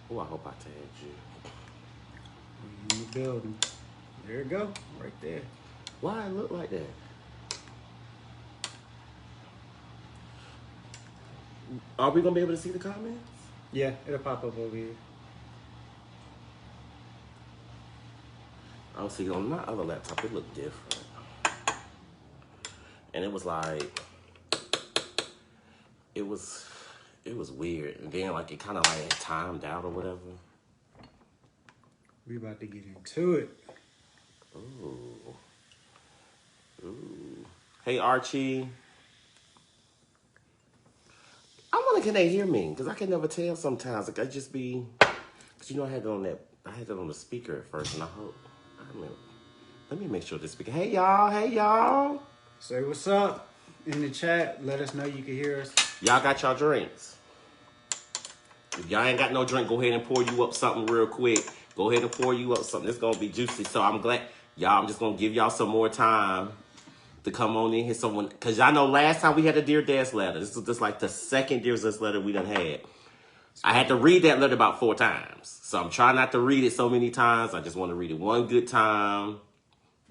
Oh, I hope I tagged you. In the building. There it go. Right there. Why it look like that? Are we gonna be able to see the comments? Yeah, it'll pop up over here. I'll see on my other laptop it looked different. And it was like it was weird. And then like it kinda like timed out or whatever. We about to get into it. Ooh. Ooh. Hey Archie. I wonder can they hear me? Because I can never tell sometimes. Like I just be because I had it on the speaker at first and I hope let me make sure this speaker. Hey y'all. Say what's up in the chat. Let us know you can hear us. Y'all got y'all drinks. If y'all ain't got no drink, go ahead and pour you up something real quick. Go ahead and pour you up something. It's gonna be juicy. So I'm glad y'all. I'm just gonna give y'all some more time to come on in here. Someone, cause y'all know last time we had a Dear Dad's letter. This was just like the second Dear Dad's letter we done had. I had to read that letter about 4 times. So I'm trying not to read it so many times. I just want to read it one good time.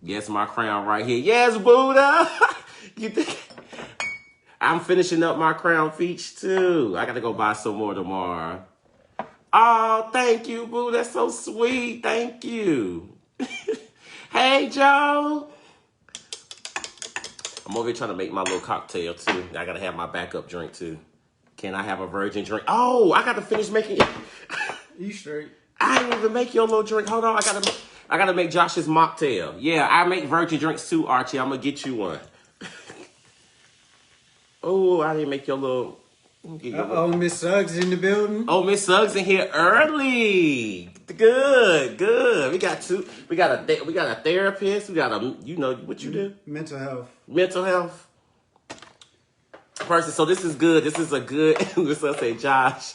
Yes, my crown right here. Yes, Buddha. You think I'm finishing up my crown feach too? I gotta go buy some more tomorrow. Oh, thank you, boo. That's so sweet. Thank you. Hey, Joe. I'm over here trying to make my little cocktail too. I gotta have my backup drink too. Can I have a virgin drink? Oh, I gotta finish making it. You straight? I didn't even make your little drink. Hold on, I gotta make Josh's mocktail. Yeah, I make virgin drinks too, Archie. I'm gonna get you one. Oh, I didn't make your little. Uh-oh, Miss Suggs in the building. Oh, Miss Suggs in here early. Good. We got a therapist. We got a what you do? Mental health. Mental health person. So this is good. This is a good. Miss Suggs say, Josh.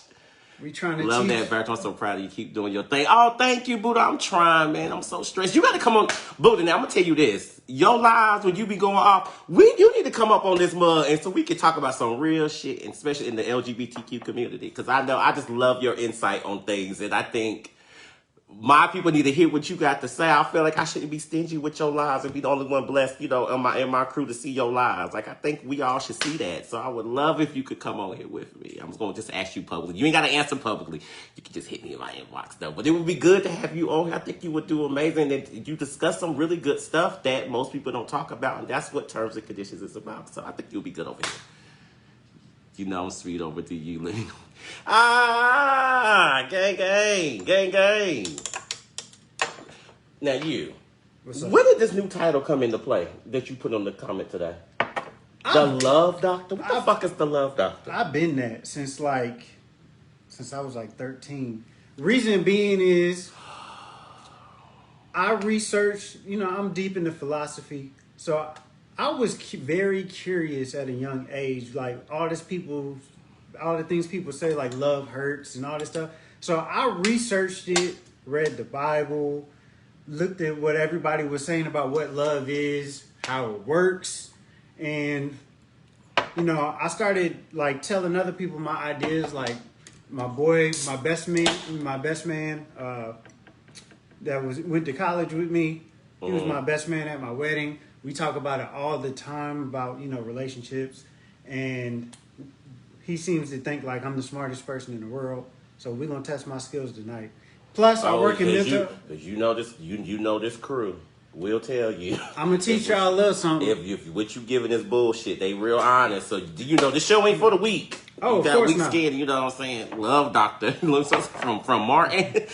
We trying to Love teach. that, Bertrand. I'm so proud of you. Keep doing your thing. Oh, thank you, Buddha. I'm trying, man. I'm so stressed. You got to come on, Buddha. Now I'm gonna tell you this. Your lives when you be going off, you need to come up on this mug, and so we can talk about some real shit, and especially in the LGBTQ community. Because I know I just love your insight on things, and I think my people need to hear what you got to say. I feel like I shouldn't be stingy with your lives and be the only one blessed, in my crew to see your lives. Like I think we all should see that. So I would love if you could come on here with me. I'm going to just ask you publicly. You ain't got to answer publicly. You can just hit me in my inbox though. But it would be good to have you on here. I think you would do amazing. And you discuss some really good stuff that most people don't talk about, and that's what terms and conditions is about. So I think you'll be good over here. I'm sweet over to you, Lee. Gang. Now you, when did this new title come into play that you put on the comment today? The Love Doctor? What the fuck is the Love Doctor? I've been that since I was like 13. Reason being is I researched, I'm deep into philosophy. So I was very curious at a young age, like all the things people say, like love hurts and all this stuff. So I researched it, read the Bible, looked at what everybody was saying about what love is, how it works. And, I started like telling other people my ideas, like my best man, that went to college with me. He was my best man at my wedding. We talk about it all the time about, relationships. And he seems to think like I'm the smartest person in the world. So we're going to test my skills tonight. Plus, I work in mental. Because you know this crew. We'll tell you. I'm going to teach y'all a little something. If what you giving is bullshit, they real honest. So, this show ain't for the weak. Oh, of course weak not. Skin, you know what I'm saying? Love Doctor. from Martin.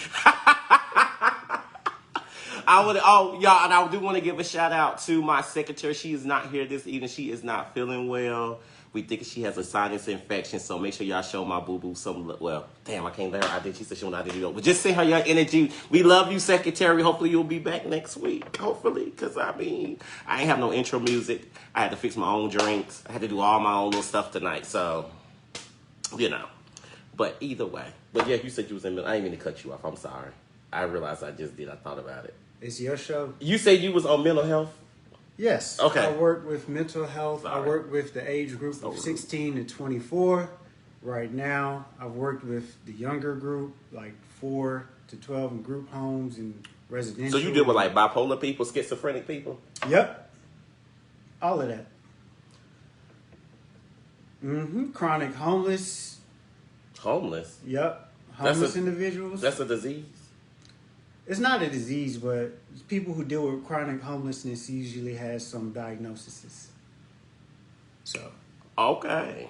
Y'all, and I do want to give a shout out to my secretary. She is not here this evening. She is not feeling well. We think she has a sinus infection, so make sure y'all show my boo-boo some, I can't let her out there. She said she wanted to do it. But just send her your energy. We love you, secretary. Hopefully you'll be back next week. Hopefully, because I ain't have no intro music. I had to fix my own drinks. I had to do all my own little stuff tonight, so, But either way. But yeah, you said you was in, I didn't mean to cut you off. I'm sorry. I realized I just did. I thought about it. It's your show. You said you was on mental health? Yes. Okay. I work with mental health. Sorry. I work with the age group of 16 to 24. Right now, I've worked with the younger group, like 4 to 12 in group homes and So residential. you deal with like bipolar people, schizophrenic people? Yep, all of that. Chronic homeless. Homeless? Yep, That's homeless a- individuals. That's a disease? It's not a disease, but people who deal with chronic homelessness usually has some diagnoses. So, Okay.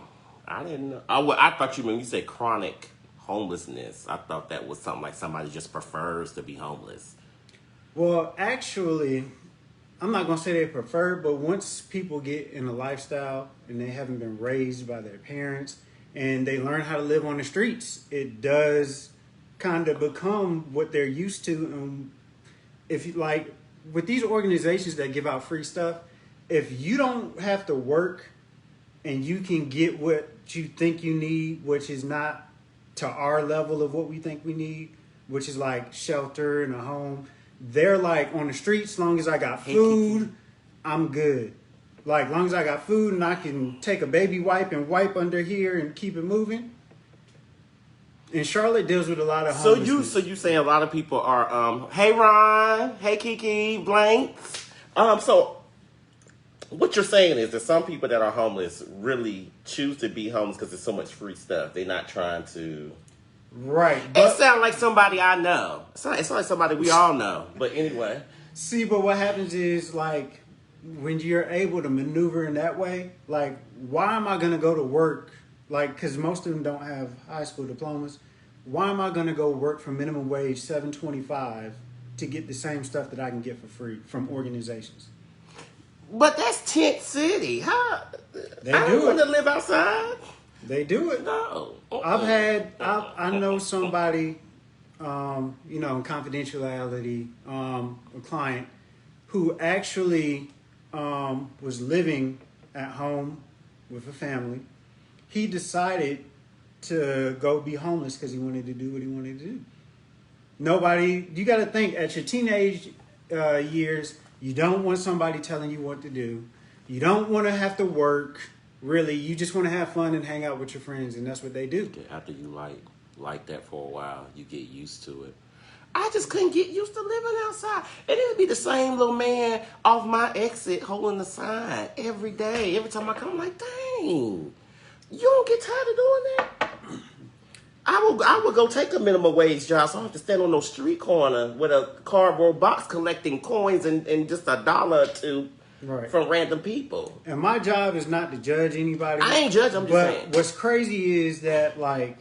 I didn't know. I thought you meant you said chronic homelessness. I thought that was something like somebody just prefers to be homeless. well, actually, I'm not gonna say they prefer, but once people get in a lifestyle and they haven't been raised by their parents and they learn how to live on the streets, it does kind of become what they're used to. And if you like with these organizations that give out free stuff, if you don't have to work and you can get what you think you need, which is not to our level of what we think we need, which is like shelter and a home. They're like on the streets, as long as I got Hey, food, Kiki. I'm good. Like, long as I got food and I can take a baby wipe and wipe under here and keep it moving. And Charlotte deals with a lot of So homelessness. you say a lot of people are hey Ron, hey Kiki, blanks. So what you're saying is that some people that are homeless really choose to be homeless because there's so much free stuff. They're not trying to. Right. It But sounds like somebody I know. It's not like somebody we all know. But anyway, see, but what happens is, like, when you're able to maneuver in that way, like, why am I going to go to work? Like, because most of them don't have high school diplomas. Why am I going to go work for minimum wage $7.25 to get the same stuff that I can get for free from organizations? but that's tent city. How? They I do don't want it. to live outside. They do it. No. I know somebody, in confidentiality, a client who actually was living at home with a family. He decided to go be homeless because he wanted to do what he wanted to do. You got to think at your teenage years, you don't want somebody telling you what to do. You don't want to have to work. Really, you just want to have fun and hang out with your friends, and that's what they do. After you like that for a while, you get used to it. I just couldn't get used to living outside. And it'd be the same little man off my exit holding the sign every day. Every time I come, I'm like, dang, you don't get tired of doing that? I would go take a minimum wage job, so I don't have to stand on no street corner with a cardboard box collecting coins and just $1 or $2 Right. from random people. And my job is not to judge anybody. I ain't judging, I'm just But saying. what's crazy is that, like,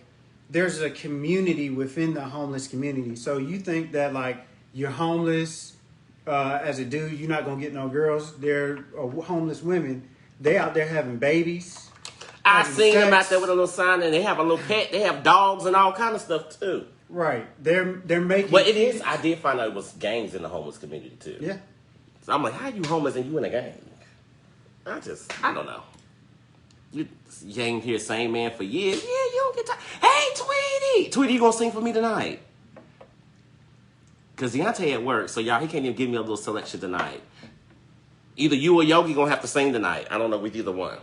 there's a community within the homeless community. So you think that, like, you're homeless as a dude, you're not gonna get no girls. They're homeless women. They out there having babies. I having seen them sex. out there with a little sign, and they have a little pet. They have dogs and all kind of stuff too. Right. They're making. But it is. I did find out it was gangs in the homeless community too. Yeah. So I'm like, how you homeless and you in a gang? I don't know. You ain't here, same man for years. Yeah, you don't get tired. Hey, Tweety, you gonna sing for me tonight? Cause Deontay at work, so y'all he can't even give me a little selection tonight. Either you or Yogi gonna have to sing tonight. I don't know with either one.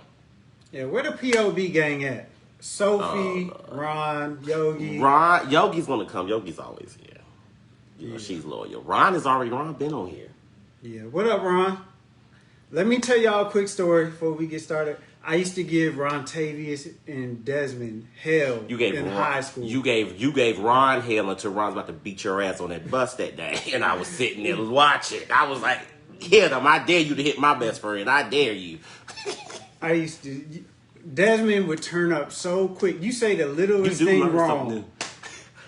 Yeah. Where the POB gang at? Sophie, Ron, Yogi. Ron, Yogi's gonna come. Yogi's always here. You know, she's loyal. Ron been on here. Yeah, what up, Ron? Let me tell y'all a quick story before we get started. I used to give Ron Tavius and Desmond hell You gave in Ron, high school. You gave Ron hell until Ron's about to beat your ass on that bus that day, and I was sitting there watching. I was like, hit him! I dare you to hit my best friend. I dare you. I used to. Desmond would turn up so quick. You say the You littlest do thing learn something wrong, new.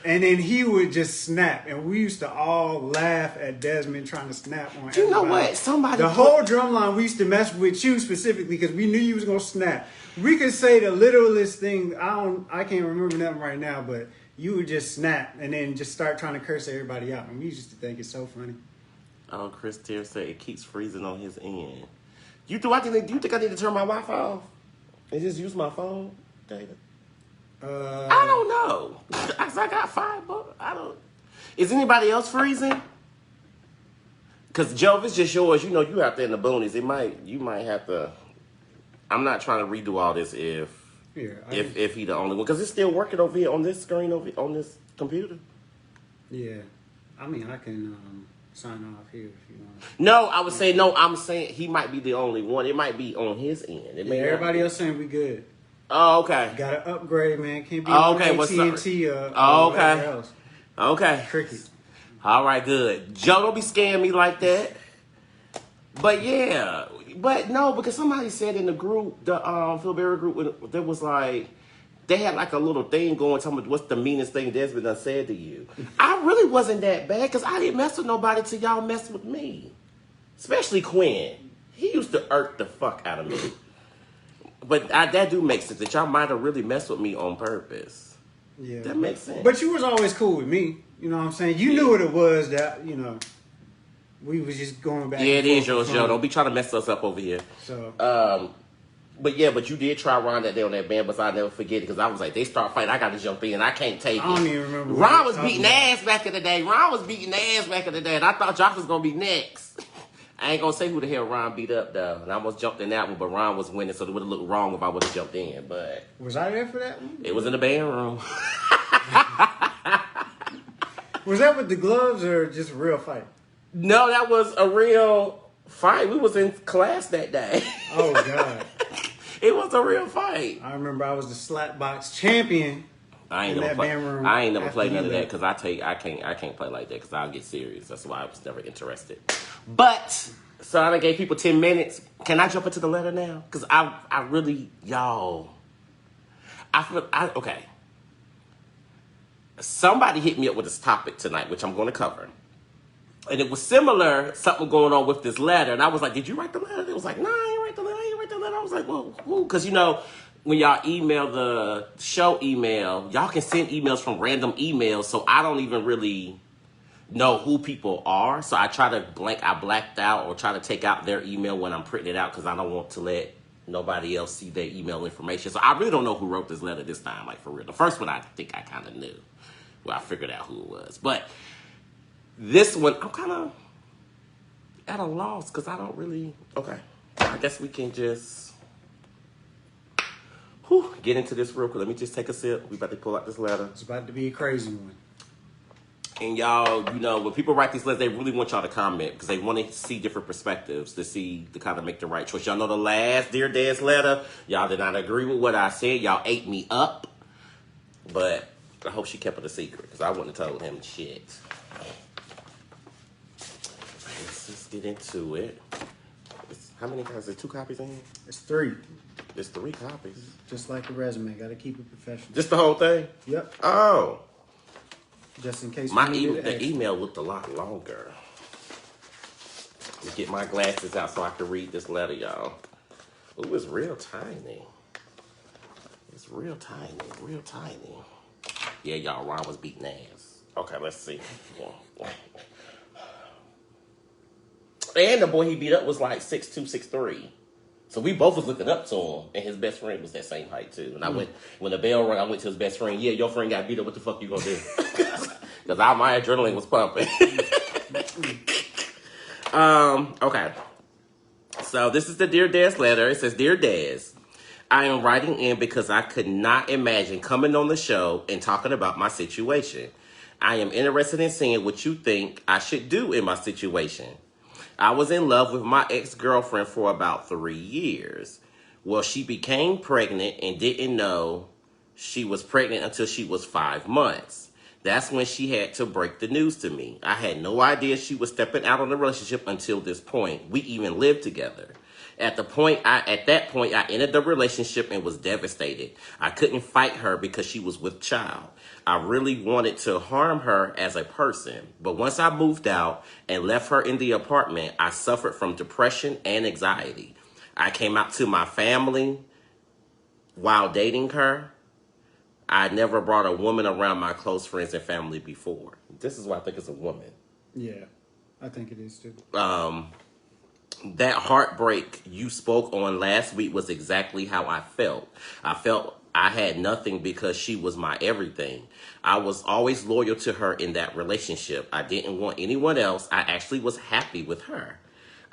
and then he would just snap. And we used to all laugh at Desmond trying to snap on. You know everybody. what? Somebody The put- whole drum line, we used to mess with you specifically because we knew you was gonna snap. We could say the littlest thing. I can't remember them right now, but you would just snap and then just start trying to curse everybody out. And we used to think it's so funny. Oh, Chris Tier said it keeps freezing on his end. Do you think I need to turn my Wi-Fi off and just use my phone, David? I don't know. I got $5. I don't. Is anybody else freezing? Because Joe, if it's just yours, you know you out there in the boonies. You might have to. I'm not trying to redo all this if Yeah, if he the only one, because it's still working over here on this screen on this computer. yeah. I mean, I can sign off here if you want. No, I would say no. I'm saying he might be the only one. It might be on his end. It Yeah, may not everybody be. else saying we good. Oh, okay. Got to upgrade, man. Can't be Oh, okay, on what's AT&T up? or Okay. whatever else. Okay. Tricky. All right, good. Joe, don't be scaring me like that. But yeah, but no, because somebody said in the group, the Phil Berry group, there was like, they had like a little thing going, talking about what's the meanest thing Desmond done said to you. I really wasn't that bad, because I didn't mess with nobody till y'all messed with me. Especially Quinn. He used to irk the fuck out of me. But that do make sense, that y'all might have really messed with me on purpose. Yeah. That makes sense. But you was always cool with me. You know what I'm saying? You knew what it was that, we was just going back. Yeah, it and is forth yours, with Joe. fun. Don't be trying to mess us up over here. So, But yeah, but you did try Ron that day on that band, but I'll never forget it, because I was like, they start fighting, I got to jump in. I can't take it. I don't even remember what Ron we was talking beating about. ass back in the day. And I thought Josh was going to be next. I ain't going to say who the hell Ron beat up, though. And I almost jumped in that one, but Ron was winning, so it would have looked wrong if I would have jumped in. But was I there for that one? it was in the band room. Was that with the gloves or just a real fight? No, that was a real fight. We was in class that day. Oh, God. It was a real fight. I remember I was the slap box champion. I ain't in never that play. band room I ain't never after played you none of that left. because I can't play like that because I'll get serious. That's why I was never interested. But so I done gave people 10 minutes. Can I jump into the letter now? Because I really y'all. Okay. Somebody hit me up with this topic tonight, which I'm going to cover. And it was similar, something going on with this letter. And I was like, did you write the letter? It was like, no, I ain't write the letter. I was like, well, who? Because, when y'all email the show email, y'all can send emails from random emails. So I don't even really know who people are. So I try to blacked out or try to take out their email when I'm printing it out because I don't want to let nobody else see their email information. So I really don't know who wrote this letter this time, like for real. The first one I think I kind of knew. Well, I figured out who it was. But this one, I'm kind of at a loss because I don't really... Okay. I guess we can just get into this real quick. Let me just take a sip. We about to pull out this letter. It's about to be a crazy one. And y'all, when people write these letters, they really want y'all to comment because they want to see different perspectives to kind of make the right choice. Y'all know the last Dear Dad's letter, y'all did not agree with what I said. Y'all ate me up. But I hope she kept it a secret because I wouldn't have told him shit. Let's just get into it. How many copies? There's 2 copies in here? It's 3. There's 3 copies. Just like a resume. Got to keep it professional. Just the whole thing? Yep. Oh. Just in case My we needed the extra. email looked a lot longer. Let me get my glasses out so I can read this letter, y'all. Ooh, it's real tiny. It's real tiny, real tiny. Yeah, y'all, Ron was beating ass. Okay, let's see. And the boy he beat up was like 6'2", 6'3". So we both was looking up to him, and his best friend was that same height too. And I went, when the bell rang, I went to his best friend. Yeah, your friend got beat up. What the fuck you gonna do? Because my adrenaline was pumping. Okay. So this is the Dear Dad's letter. It says, Dear Daz, I am writing in because I could not imagine coming on the show and talking about my situation. I am interested in seeing what you think I should do in my situation. I was in love with my ex-girlfriend for about 3 years. Well, she became pregnant and didn't know she was pregnant until she was 5 months. That's when she had to break the news to me. I had no idea she was stepping out on the relationship until this point. We even lived together. At that point, I ended the relationship and was devastated. I couldn't fight her because she was with child. I really wanted to harm her as a person. But once I moved out and left her in the apartment, I suffered from depression and anxiety. I came out to my family while dating her. I never brought a woman around my close friends and family before. This is why I think it's a woman. Yeah, I think it is too. That heartbreak you spoke on last week was exactly how I felt. I felt I had nothing because she was my everything. I was always loyal to her in that relationship. I didn't want anyone else. I actually was happy with her.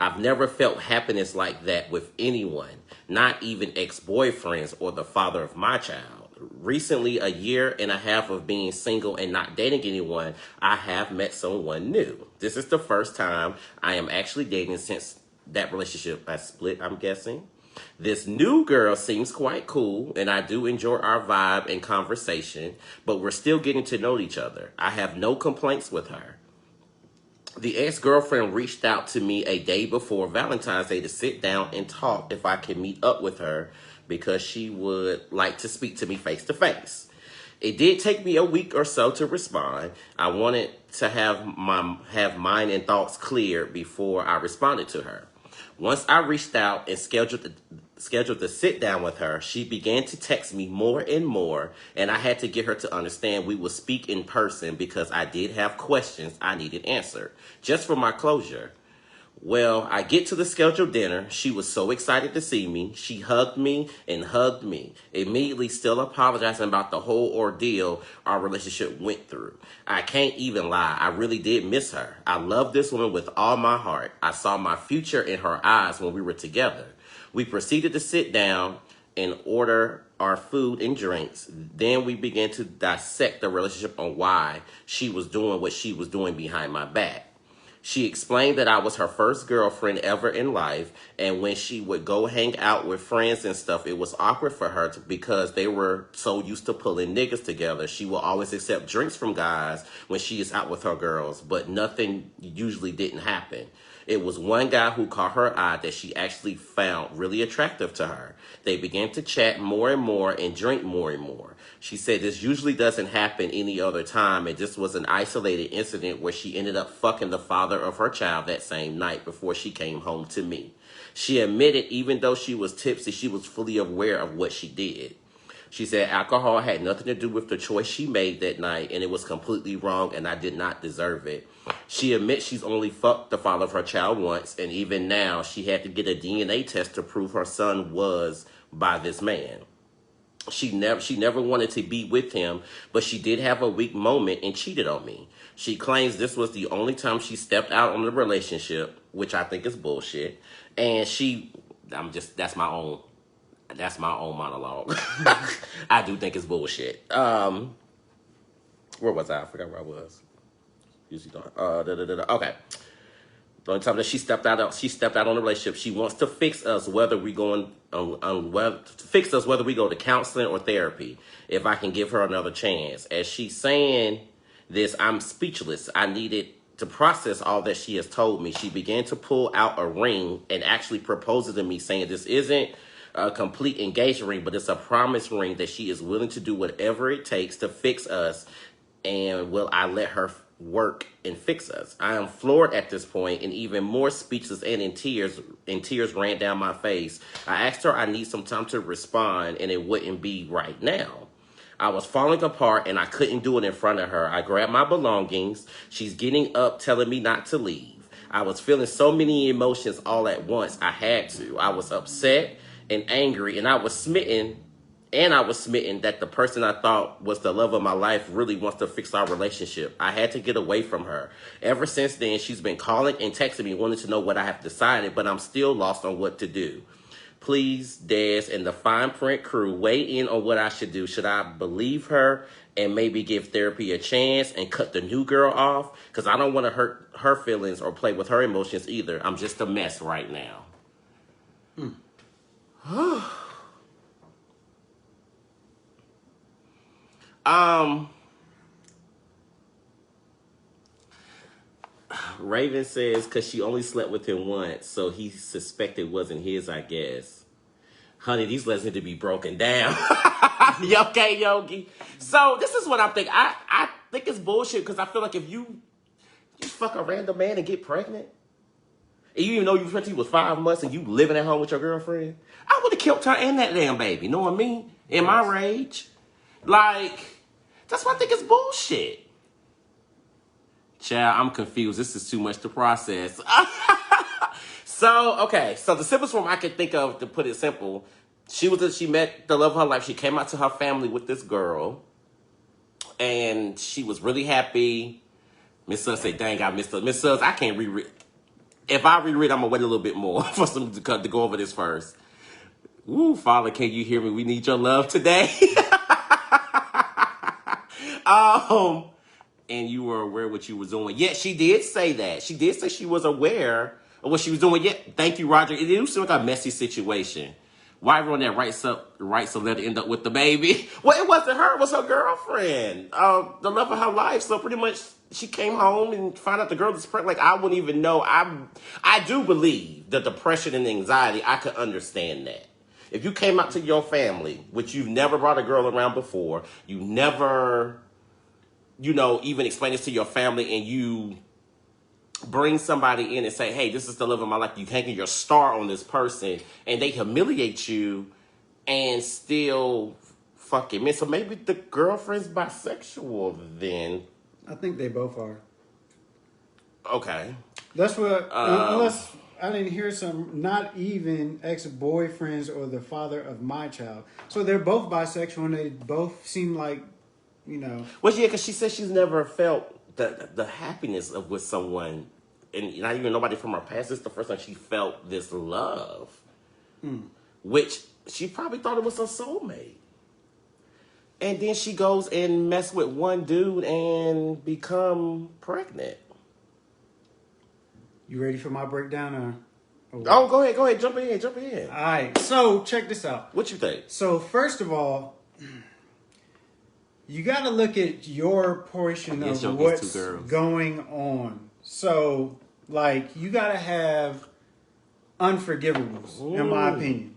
I've never felt happiness like that with anyone, not even ex-boyfriends or the father of my child. Recently, a year and a half of being single and not dating anyone, I have met someone new. This is the first time I am actually dating since that relationship has split, I'm guessing. This new girl seems quite cool, and I do enjoy our vibe and conversation, but we're still getting to know each other. I have no complaints with her. The ex-girlfriend reached out to me a day before Valentine's Day to sit down and talk if I can meet up with her because she would like to speak to me face to face. It did take me a week or so to respond. I wanted to have mind and thoughts clear before I responded to her. Once I reached out and scheduled the sit down with her, she began to text me more and more, and I had to get her to understand we would speak in person because I did have questions I needed answered, just for my closure. Well, I get to the scheduled dinner. She was so excited to see me. She hugged me and hugged me, immediately still apologizing about the whole ordeal our relationship went through. I can't even lie. I really did miss her. I love this woman with all my heart. I saw my future in her eyes when we were together. We proceeded to sit down and order our food and drinks. Then we began to dissect the relationship on why she was doing what she was doing behind my back. She explained that I was her first girlfriend ever in life, and when she would go hang out with friends and stuff, it was awkward for her because they were so used to pulling niggas together. She will always accept drinks from guys when she is out with her girls, but nothing usually didn't happen. It was one guy who caught her eye that she actually found really attractive to her. They began to chat more and more and drink more and more. She said this usually doesn't happen any other time, and this was an isolated incident where she ended up fucking the father of her child that same night before she came home to me. She admitted even though she was tipsy, she was fully aware of what she did. She said alcohol had nothing to do with the choice she made that night, and it was completely wrong, and I did not deserve it. She admits she's only fucked the father of her child once, and even now she had to get a DNA test to prove her son was by this man. She never wanted to be with him, but she did have a weak moment and cheated on me. She claims this was the only time she stepped out on the relationship, which I think is bullshit. And that's my own monologue. I do think it's bullshit. Where was I? I forgot where I was. Usually don't. Okay. The only time that she stepped out on the relationship. She wants to fix us whether we go whether we go to counseling or therapy. If I can give her another chance. As she's saying this, I'm speechless. I needed to process all that she has told me. She began to pull out a ring and actually proposes to me, saying this isn't a complete engagement ring, but it's a promise ring that she is willing to do whatever it takes to fix us, and will I let her work and fix us. I am floored at this point and even more speechless and in tears ran down my face. I asked her I need some time to respond and it wouldn't be right now. I was falling apart and I couldn't do it in front of her. I grabbed my belongings. She's getting up telling me not to leave. I was feeling so many emotions all at once. I had to. I was upset and angry, and I was smitten that the person I thought was the love of my life really wants to fix our relationship. I had to get away from her. Ever since then, she's been calling and texting me wanting to know what I have decided, but I'm still lost on what to do. Please, Des and the fine print crew, weigh in on what I should do. Should I believe her and maybe give therapy a chance and cut the new girl off? Because I don't want to hurt her feelings or play with her emotions either. I'm just a mess right now. Raven says, because she only slept with him once, so he suspected wasn't his, I guess. Honey, these letters need to be broken down. Okay, Yogi. So this is what I'm thinking. I think it's bullshit because I feel like if you fuck a random man and get pregnant, and you even know you was 5 months and you living at home with your girlfriend, I would have killed her and that damn baby. Knowing me, in my rage. Like, that's why I think it's bullshit. Child, I'm confused. This is too much to process. So the simplest form I could think of, to put it simple, she met the love of her life. She came out to her family with this girl, and she was really happy. Miss Suggs said, dang, I missed her. Miss Suggs, I can't reread. If I reread, I'm gonna wait a little bit more for some to go over this first. Woo, Father, can you hear me? We need your love today. um, and you were aware what you were doing. Yeah, she did say that. She did say she was aware of what she was doing. Yeah, thank you, Roger. It do seem like a messy situation. Why everyone that writes a letter end up with the baby? Well, it wasn't her. It was her girlfriend. The love of her life. So pretty much she came home and found out the girl was pregnant. Like, I wouldn't even know. I do believe the depression and anxiety. I could understand that. If you came out to your family, which you've never brought a girl around before, you never, even explain this to your family, and you bring somebody in and say, hey, this is the love of my life. You hanging your star on this person, and they humiliate you and still fucking miss. So maybe the girlfriend's bisexual then. I think they both are. Okay. That's what, unless I didn't hear some, not even ex-boyfriends or the father of my child. So they're both bisexual and they both seem like, Well, yeah, because she said she's never felt the happiness of with someone, and not even nobody from her past. This is the first time she felt this love, which she probably thought it was her soulmate. And then she goes and mess with one dude and become pregnant. You ready for my breakdown or what? Oh, go ahead, jump in. All right, so check this out. What you think? So first of all, you got to look at your portion of what's going on. So, like, you got to have unforgivables, in my opinion.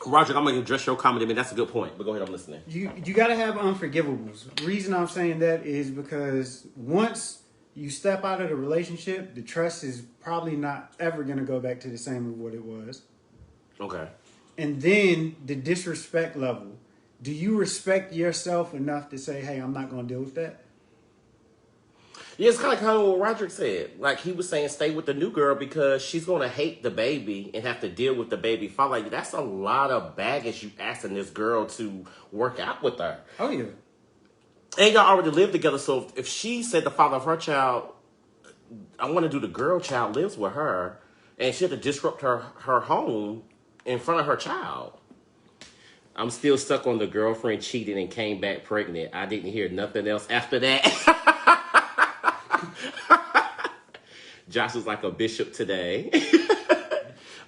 Roger, I'm going to address your comment. I mean, that's a good point, but go ahead, I'm listening. You got to have unforgivables. The reason I'm saying that is because once you step out of the relationship, the trust is probably not ever going to go back to the same as what it was. Okay. And then the disrespect level. Do you respect yourself enough to say, hey, I'm not going to deal with that? Yeah, it's kind of what Roderick said. Like, he was saying, stay with the new girl because she's going to hate the baby and have to deal with the baby father. Like, that's a lot of baggage you asking this girl to work out with her. Oh, yeah. And y'all already live together, so if she said the father of her child, I want to do the girl child lives with her, and she had to disrupt her home in front of her child. I'm still stuck on the girlfriend cheated and came back pregnant. I didn't hear nothing else after that. Josh was like a bishop today.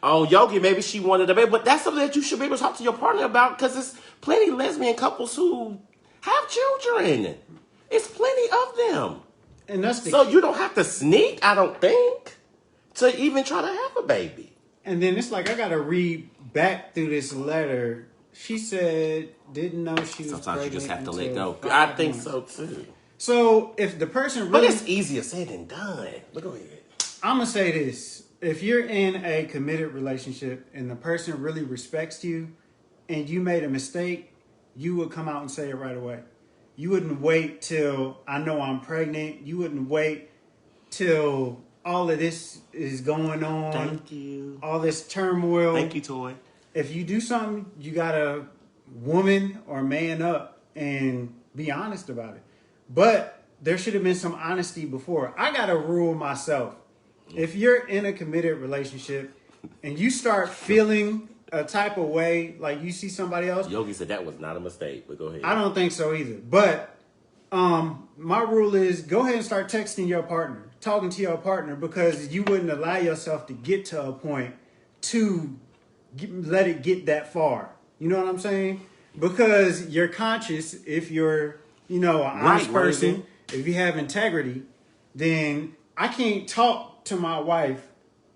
Oh, Yogi, maybe she wanted a baby. But that's something that you should be able to talk to your partner about because there's plenty of lesbian couples who have children. It's plenty of them. And that's so you don't have to sneak, I don't think, to even try to have a baby. And then it's like I got to read back through this letter. She said, didn't know she was Sometimes pregnant. You just have to let go. 5 I think months. so, too. So if the person really... really... But it's easier said than done. But go ahead. I'm going to say this. If you're in a committed relationship and the person really respects you and you made a mistake, you would come out and say it right away. You wouldn't wait till I know I'm pregnant. You wouldn't wait till all of this is going on. Thank you. All this turmoil. Thank you, Toy. If you do something, you got to woman or man up and be honest about it. But there should have been some honesty before. I got a rule myself. If you're in a committed relationship and you start feeling a type of way, like you see somebody else. Yogi said that was not a mistake, but go ahead. I don't think so either. But my rule is go ahead and start texting your partner, talking to your partner, because you wouldn't allow yourself to get to a point to let it get that far. You know what I'm saying? Because you're conscious if you're, an honest person, if you have integrity, then I can't talk to my wife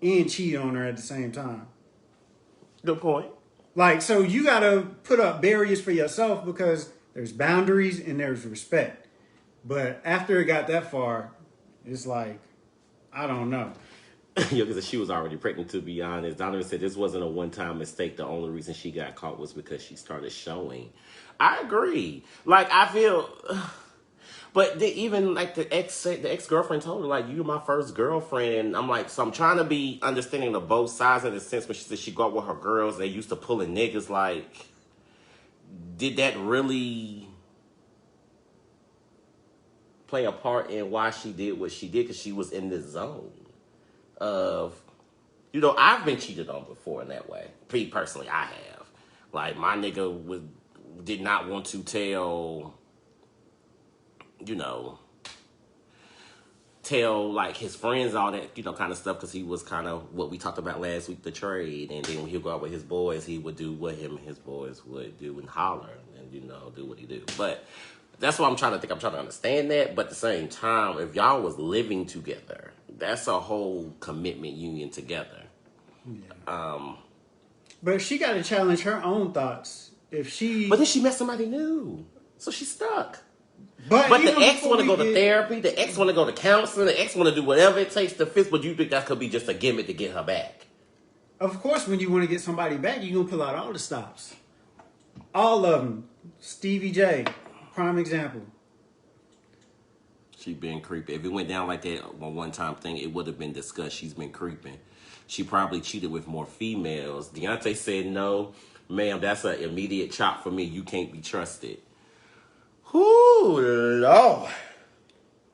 and cheat on her at the same time. Good point. Like, so you got to put up barriers for yourself because there's boundaries and there's respect. But after it got that far, it's like, I don't know. Yeah, because she was already pregnant, to be honest. Donovan said this wasn't a one-time mistake. The only reason she got caught was because she started showing. I agree. Like, I feel... But even like the ex-girlfriend told her, like, you're my first girlfriend. And I'm like, so I'm trying to be understanding of both sides in the sense when she said she got with her girls, they used to pulling niggas. Like, did that really play a part in why she did what she did? Because she was in this zone of, you know, I've been cheated on before in that way. Me personally, I have. Like my nigga did not want to tell, you know, tell like his friends all that, you know, kind of stuff, because he was kind of what we talked about last week, the trade. And then when he'll go out with his boys, he would do what him and his boys would do and holler and, you know, do what he do. But that's what I'm trying to think. I'm trying to understand that. But at the same time, if y'all was living together, that's a whole commitment union together. Yeah. But she got to challenge her own thoughts. If she, But then she met somebody new, so she's stuck. but But the even ex before want to we go to get- therapy. The ex want to go to counseling. The ex want to do whatever it takes to fix. But you think that could be just a gimmick to get her back? Of course, when you want to get somebody back, you're gonna pull out all the stops, all of them. Stevie J, prime example. She been creeping. If it went down like that on one time thing, it would have been discussed. She's been creeping. She probably cheated with more females. Deontay said, no, ma'am, that's an immediate chop for me. You can't be trusted. Whoo, Lord.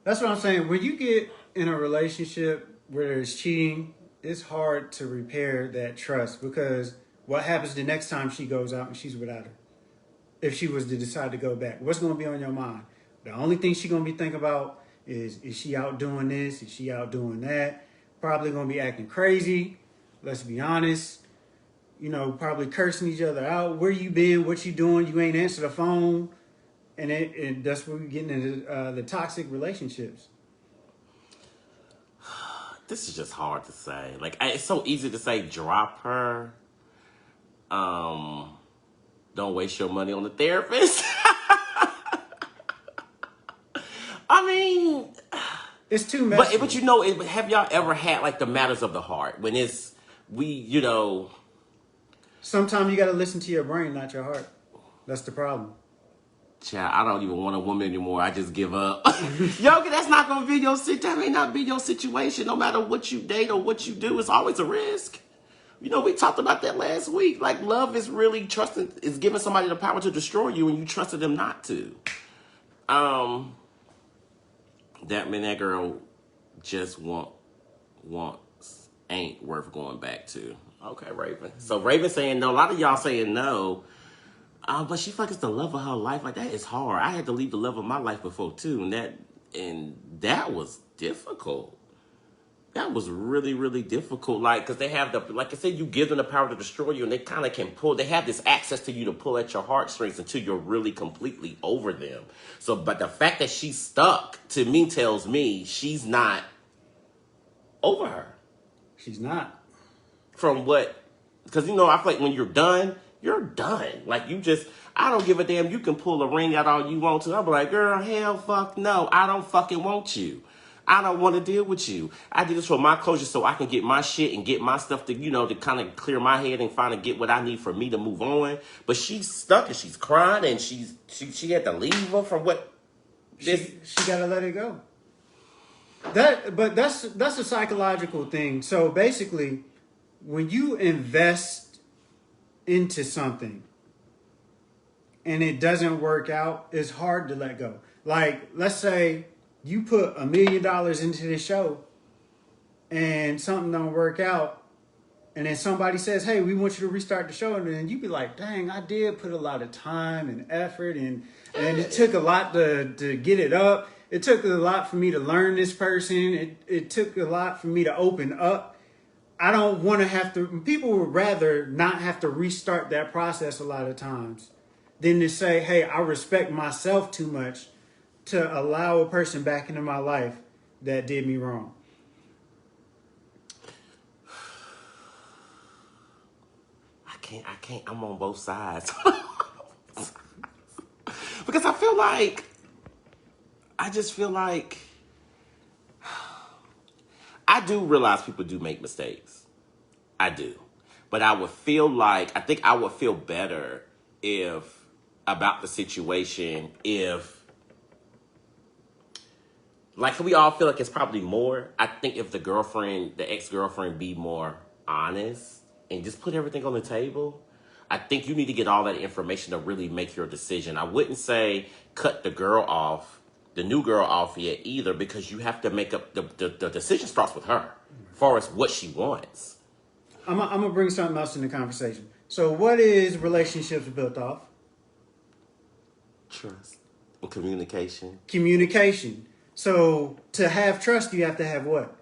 That's what I'm saying. When you get in a relationship where there's cheating, it's hard to repair that trust, because what happens the next time she goes out and she's without her? If she was to decide to go back, what's going to be on your mind? The only thing she's going to be thinking about is she out doing this? Is she out doing that? Probably going to be acting crazy. Let's be honest. You know, probably cursing each other out. Where you been? What you doing? You ain't answered the phone. And that's where we're getting into the toxic relationships. This is just hard to say. Like, it's so easy to say, drop her. Don't waste your money on the therapist. I mean, It's too messy. but you know, have y'all ever had like the matters of the heart when you know? Sometimes you got to listen to your brain, not your heart. That's the problem. Child, I don't even want a woman anymore. I just give up. Yo, that's not gonna be your situation. That may not be your situation. No matter what you date or what you do, it's always a risk. You know, we talked about that last week. Like, love is really trusting, is giving somebody the power to destroy you, and you trusted them not to. That girl just wants ain't worth going back to. Okay, Raven. So Raven saying no. A lot of y'all saying no. But she fucking the love of her life. Like, that is hard. I had to leave the love of my life before too, and that was difficult. That was really, really difficult. Like, because they have like I said, you give them the power to destroy you, and they kind of can pull. They have this access to you to pull at your heartstrings until you're really completely over them. So, but the fact that she's stuck to me tells me she's not over her. She's not. From what? Because you know, I feel like when you're done. You're done. Like, I don't give a damn. You can pull a ring out all you want to. I'm like, girl, hell, fuck no. I don't fucking want you. I don't want to deal with you. I did this for my closure so I can get my shit and get my stuff to, you know, to kind of clear my head and finally get what I need for me to move on. But she's stuck and she's crying and she had to leave her from what this. She got to let it go. But that's a psychological thing. So basically, when you invest into something and it doesn't work out, it's hard to let go. Like, let's say you put $1 million into this show and something don't work out, and then somebody says, hey, we want you to restart the show, and then you be like, dang, I did put a lot of time and effort, and it took a lot to get it up. It took a lot for me to learn this person. It took a lot for me to open up. I don't want to have to. People would rather not have to restart that process a lot of times than to say, hey, I respect myself too much to allow a person back into my life that did me wrong. I can't. I'm on both sides. Because I just feel like I do realize people do make mistakes. I do. But I think I would feel better about the situation if, like, we all feel like it's probably more. I think if the ex-girlfriend be more honest and just put everything on the table, I think you need to get all that information to really make your decision. I wouldn't say cut the girl off the new girl off yet either, because you have to make up the decision starts with her, as far as what she wants. I'm gonna bring something else in the conversation. So, what is relationships built off? Trust and communication. Communication. So, to have trust, you have to have what?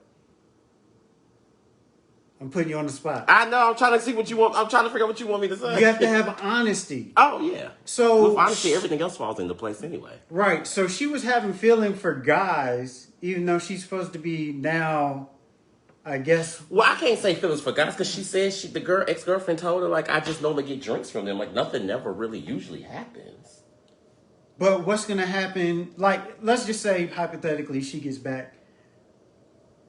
I'm putting you on the spot. I know. I'm trying to see what you want. I'm trying to figure out what you want me to say. You have to have honesty. Oh yeah. So, with honesty, everything else falls into place anyway. right. So she was having feeling for guys, even though she's supposed to be now, I guess. Well, I can't say feelings for guys because she said the ex-girlfriend told her, like, I just normally get drinks from them. Like, nothing never really usually happens. But what's gonna happen? Like, let's just say hypothetically, she gets back.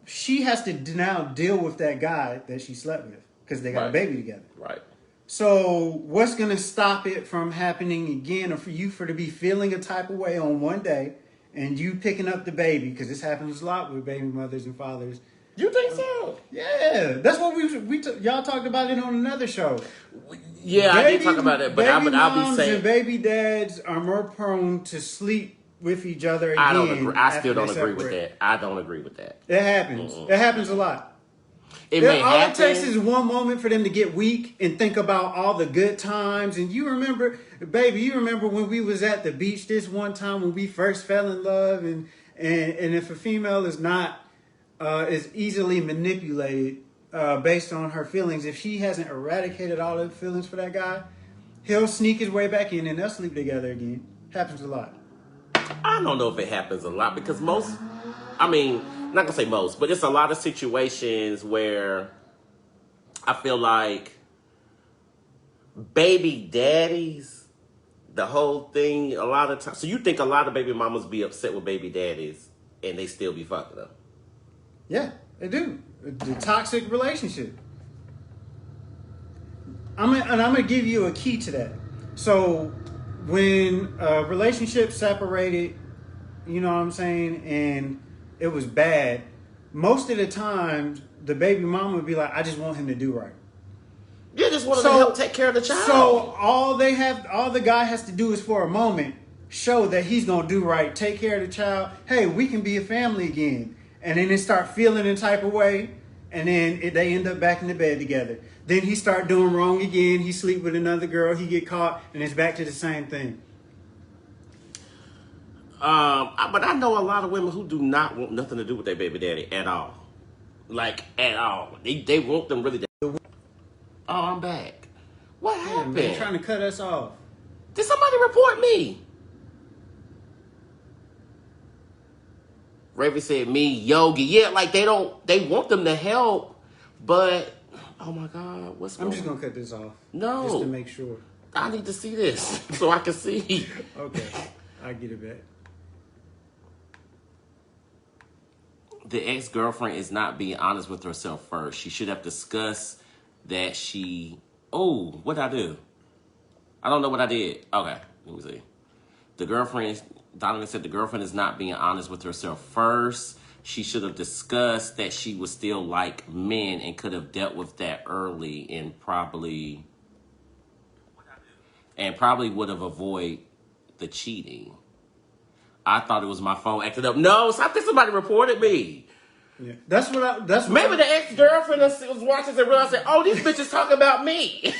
She has to now deal with that guy that she slept with because they got a baby together. Right. So what's going to stop it from happening again, or for you to be feeling a type of way on one day and you picking up the baby, because this happens a lot with baby mothers and fathers. You think so? Yeah, that's what y'all talked about it on another show. Yeah, I did talk about it, but I'll be moms saying and baby dads are more prone to sleep with each other again. I don't agree. I still don't after they agree with separate. that. I don't agree with that. It happens. It happens a lot. All it takes is one moment for them to get weak and think about all the good times. And you remember, baby, you remember when we was at the beach this one time when we first fell in love, and if a female is not is easily manipulated based on her feelings, if she hasn't eradicated all the feelings for that guy, he'll sneak his way back in and they'll sleep together again. Happens a lot. I don't know if it happens a lot because not gonna say most, but it's a lot of situations where I feel like baby daddies, the whole thing, a lot of times. So you think a lot of baby mamas be upset with baby daddies and they still be fucking them? Yeah, they do. The toxic relationship. I'm gonna give you a key to that. So when a relationship separated, you know what I'm saying, and it was bad, most of the time the baby mama would be like, I just want him to do right. You just want to help take care of the child. So all the guy has to do is for a moment show that he's gonna do right, take care of the child. Hey, we can be a family again. And then they start feeling a type of way, and then they end up back in the bed together. Then he start doing wrong again. He sleep with another girl. He get caught, and it's back to the same thing. But I know a lot of women who do not want nothing to do with their baby daddy at all. Like, at all. They want them really. Oh, I'm back. What happened? They're trying to cut us off. Did somebody report me? Raven said me, Yogi. Yeah, like they want them to help, but oh my God, I'm just gonna cut this off. No. Just to make sure. I need to see this so I can see. Okay. I get it back. The ex-girlfriend is not being honest with herself first. She should have discussed that what'd I do? I don't know what I did. Okay, let me see. Donovan said the girlfriend is not being honest with herself first. She should have discussed that she was still like men and could have dealt with that early and probably would have avoided the cheating. I thought it was my phone acting up. No, I think somebody reported me. Yeah, that's what Maybe the ex-girlfriend was watching and realized that, these bitches talking about me.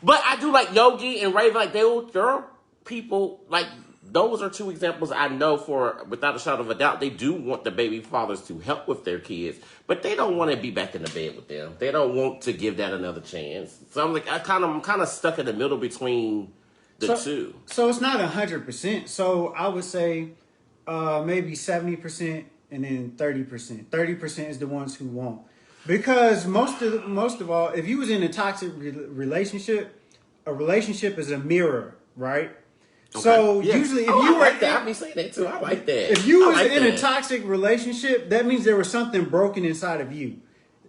But I do like Yogi and Raven, like there are people, like those are two examples I know for, without a shadow of a doubt, they do want the baby fathers to help with their kids, but they don't want to be back in the bed with them. They don't want to give that another chance. So I'm like, I'm kind of stuck in the middle between the two. So it's not 100%. So I would say maybe 70% and then 30%. 30% is the ones who won't. Because most of all, if you was in a toxic relationship, a relationship is a mirror, right? Okay. So usually, if you like that, I've been saying that too. I like that. If you was in a toxic relationship, that means there was something broken inside of you.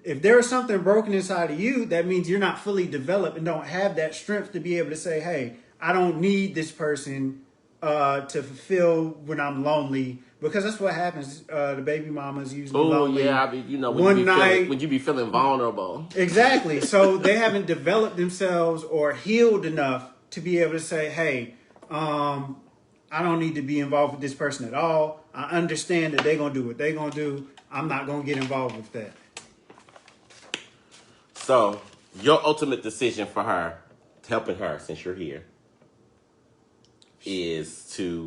If there is something broken inside of you, that means you're not fully developed and don't have that strength to be able to say, "Hey, I don't need this person to fulfill when I'm lonely." Because that's what happens. The baby mama's usually lonely. Yeah, when you be feeling vulnerable. Exactly. So they haven't developed themselves or healed enough to be able to say, "Hey, I I don't need to be involved with this person at all. I understand that they're gonna do what they're gonna do. I'm not gonna get involved with that. So, your ultimate decision for her, helping her since you're here, is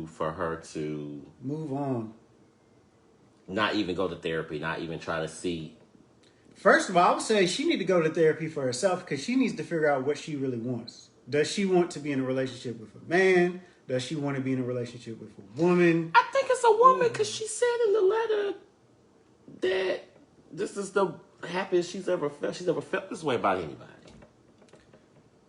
for her to Move on. not even go to therapy, not even try to see. First of all, I would say she need to go to therapy for herself because she needs to figure out what she really wants. Does she want to be in a relationship with a man? Does she want to be in a relationship with a woman? I think it's a woman because she said in the letter that this is the happiest she's ever felt. She's never felt this way about anybody.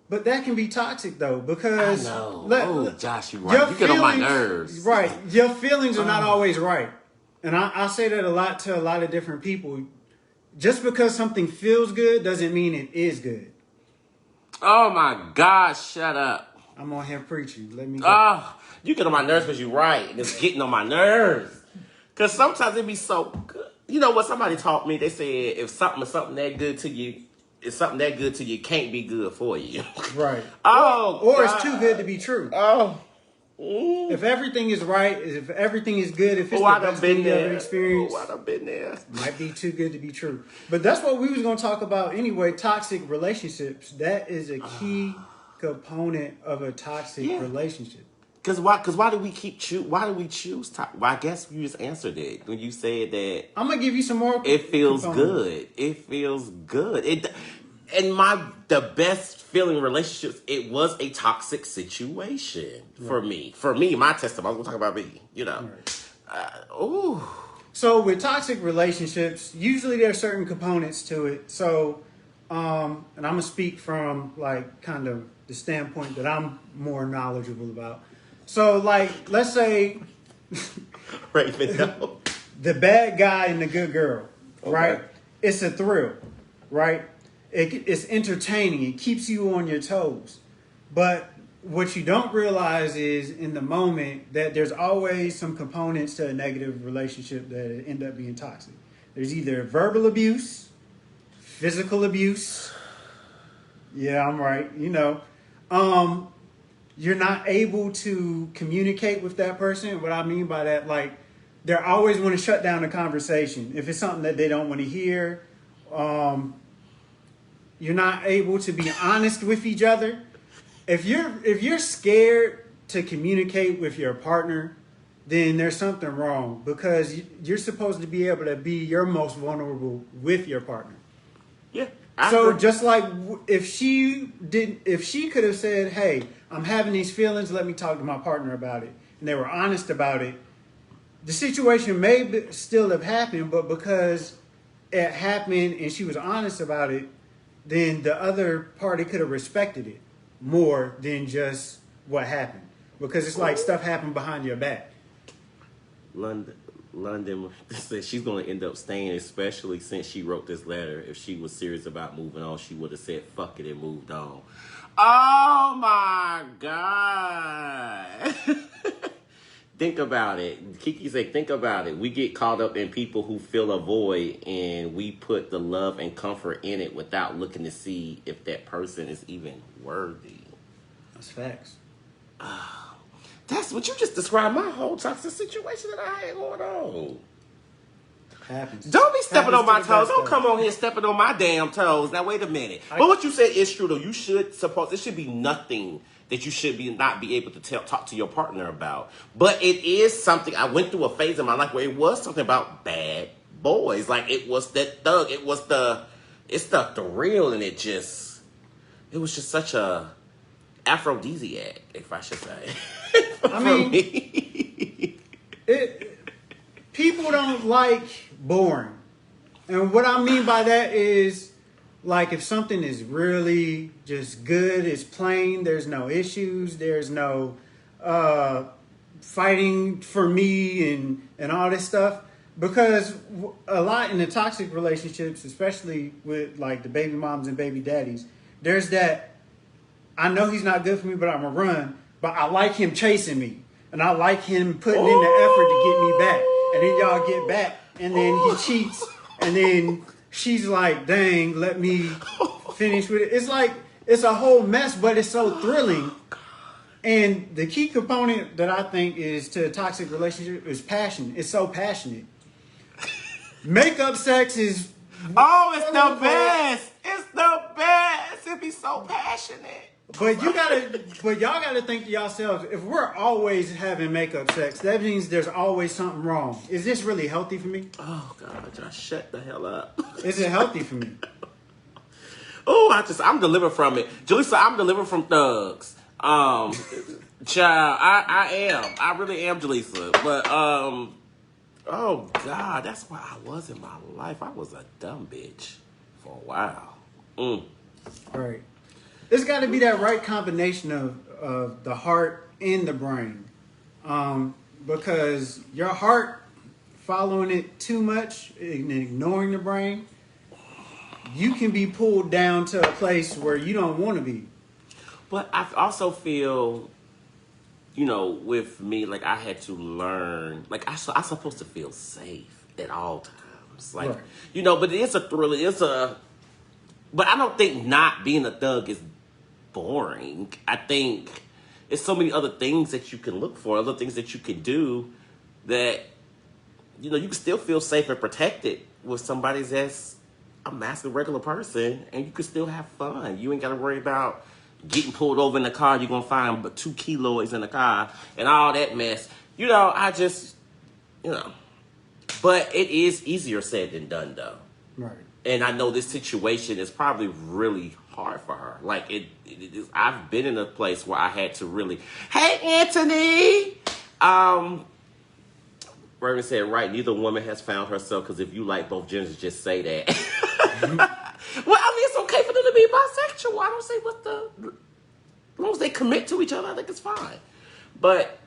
But that can be toxic though, because I know. Josh, you're right. your You get on my feelings- nerves. Right. Your feelings are not always right. And I say that a lot to a lot of different people. Just because something feels good doesn't mean it is good. Oh my God, shut up. I'm on here preaching. Let me go. Oh, you get on my nerves because you're right. It's getting on my nerves. Because sometimes it be so good. You know what somebody taught me? They said if something is something that good to you, it's something that good to you, it can't be good for you. Right. Oh, Or God. it's too good to be true. Oh. If everything is right, if everything is good, if it's I the done best been thing you ever there. experienced, I done been there. might be too good to be true. But that's what we was going to talk about anyway, toxic relationships. That is a key component of a toxic relationship. Because why do we why do we choose well, I guess you just answered it when you said that I'm going to give you some more it feels components. good. It feels good. And the best feeling relationships, it was a toxic situation for me. For me, my testimony, I'm going to talk about me, you know. Ooh. So with toxic relationships, usually there are certain components to it. So, and I'm going to speak from like kind of the standpoint that I'm more knowledgeable about. So like, let's say Raven, no. the bad guy and the good girl, right? It's a thrill, right? It's entertaining. It keeps you on your toes. But what you don't realize is in the moment that there's always some components to a negative relationship that end up being toxic. There's either verbal abuse, physical abuse. Yeah, I'm right. You know, you're not able to communicate with that person. What I mean by that, like, they always want to shut down the conversation. If it's something that they don't want to hear, you're not able to be honest with each other. If you're scared to communicate with your partner, then there's something wrong because you're supposed to be able to be your most vulnerable with your partner. Yeah. So just like if she could have said, "Hey, I'm having these feelings. Let me talk to my partner about it," and they were honest about it, the situation may still have happened, but because it happened and she was honest about it, then the other party could have respected it more than just what happened. Because it's like stuff happened behind your back. London said she's going to end up staying, especially since she wrote this letter. If she was serious about moving on, she would have said, fuck it, and moved on. Oh, my God. Think about it. Kiki said, think about it. We get caught up in people who fill a void, and we put the love and comfort in it without looking to see if that person is even worthy. That's facts. That's what you just described. My whole toxic situation that I had going on. Happens. Don't be stepping on my Happens to the toes. best Don't of come on here stepping on my damn toes. Now wait a minute. But what you said is true though. You should there should be nothing that you should not be able to talk to your partner about. But it is something. I went through a phase in my life where it was something about bad boys. Like it was that thug. It's the thrill, and it was just such a aphrodisiac, if I should say. I mean, people don't like boring. And what I mean by that is, like, if something is really just good, it's plain, there's no issues, there's no fighting for me and all this stuff. Because a lot in the toxic relationships, especially with, like, the baby moms and baby daddies, there's that, I know he's not good for me, but I'm going to run. But I like him chasing me. And I like him putting in the effort to get me back. And then y'all get back. And then he cheats. And then she's like, dang, let me finish with it. It's like, it's a whole mess, but it's so thrilling. And the key component that I think is to a toxic relationship is passion. It's so passionate. Makeup sex is Oh, it's the best. It's the best. It be so passionate. but y'all gotta think to yourselves, if we're always having makeup sex, that means there's always something wrong. Is this really healthy for me? Oh God, Josh, shut the hell up. Is it healthy for me? Oh, I'm delivered from it. Jaleesa, I'm delivered from thugs. Child, I am. I really am, Jaleesa. But, oh God, that's why I was in my life. I was a dumb bitch for a while. Right. There's got to be that right combination of the heart and the brain. Because your heart following it too much and ignoring the brain, you can be pulled down to a place where you don't want to be. But I also feel, you know, with me, like I had to learn, like I'm supposed to feel safe at all times. Like, Right. you know, but it is a thrill. But I don't think not being a thug is boring. I think it's so many other things that you can look for, other things that you can do that, you know, you can still feel safe and protected with somebody that's a masculine, regular person, and you can still have fun. You ain't got to worry about getting pulled over in the car. You're going to find but 2 kilos in the car and all that mess. You know, you know. But it is easier said than done, though. Right. And I know this situation is probably really hard for her. Like, it is, I've been in a place where I had to really, hey, Anthony! Raven said, right, neither woman has found herself, because if you like both genders, just say that. Well, I mean, it's okay for them to be bisexual. I don't say as long as they commit to each other, I think it's fine. But,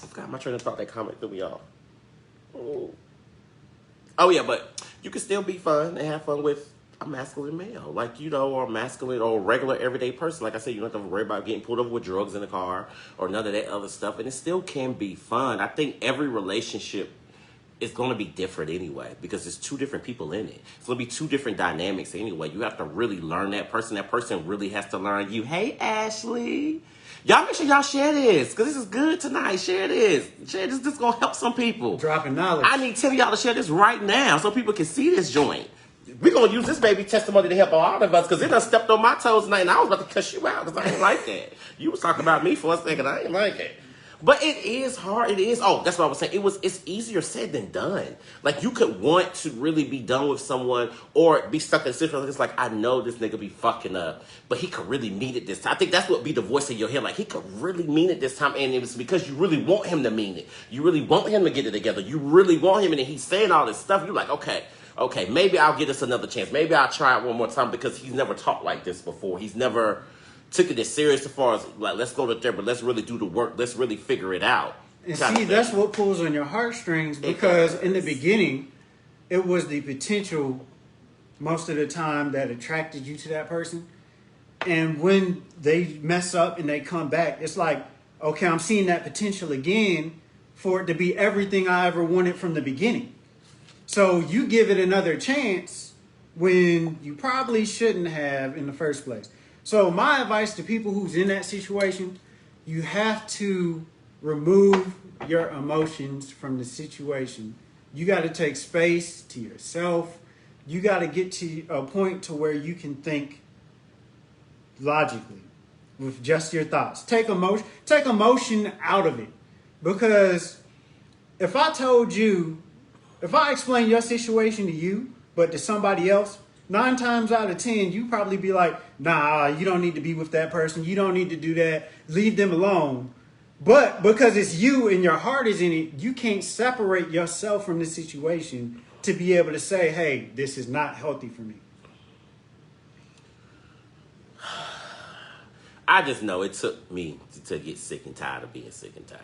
I forgot my train of thought, that comment threw me off. Oh, yeah, but you can still be fun and have fun with a masculine male. Like, you know, or masculine or regular everyday person. Like I said, you don't have to worry about getting pulled over with drugs in the car or none of that other stuff. And it still can be fun. I think every relationship is going to be different anyway because there's 2 different people in it. It's going to be 2 different dynamics anyway. You have to really learn that person. That person really has to learn you. Hey, Ashley. Y'all make sure y'all share this because this is good tonight. Share this. Share this. This is going to help some people. Dropping knowledge. I need 10 of y'all to share this right now so people can see this joint. We're going to use this baby testimony to help all of us because it done stepped on my toes tonight and I was about to cuss you out because I ain't like that. You was talking about me for a second. I ain't like it. But it is hard. It is. Oh, that's what I was saying. It's easier said than done. Like, you could want to really be done with someone or be stuck in a situation. It's like, I know this nigga be fucking up, but he could really mean it this time. I think that's what be the voice in your head. Like, he could really mean it this time. And it was because you really want him to mean it. You really want him to get it together. You really want him. And he's saying all this stuff. You're like, okay, maybe I'll give this another chance. Maybe I'll try it one more time because he's never talked like this before. He's never took it as serious as far as, like, let's go to therapy, let's really do the work, let's really figure it out. And see, that's what pulls on your heartstrings because in the beginning, it was the potential most of the time that attracted you to that person. And when they mess up and they come back, it's like, okay, I'm seeing that potential again for it to be everything I ever wanted from the beginning. So you give it another chance when you probably shouldn't have in the first place. So my advice to people who's in that situation, you have to remove your emotions from the situation. You got to take space to yourself. You got to get to a point to where you can think logically with just your thoughts. Take emotion out of it. Because if I explain your situation to you, but to somebody else, 9 times out of 10, you probably be like, nah, you don't need to be with that person. You don't need to do that. Leave them alone. But because it's you and your heart is in it, you can't separate yourself from the situation to be able to say, hey, this is not healthy for me. I just know it took me to get sick and tired of being sick and tired.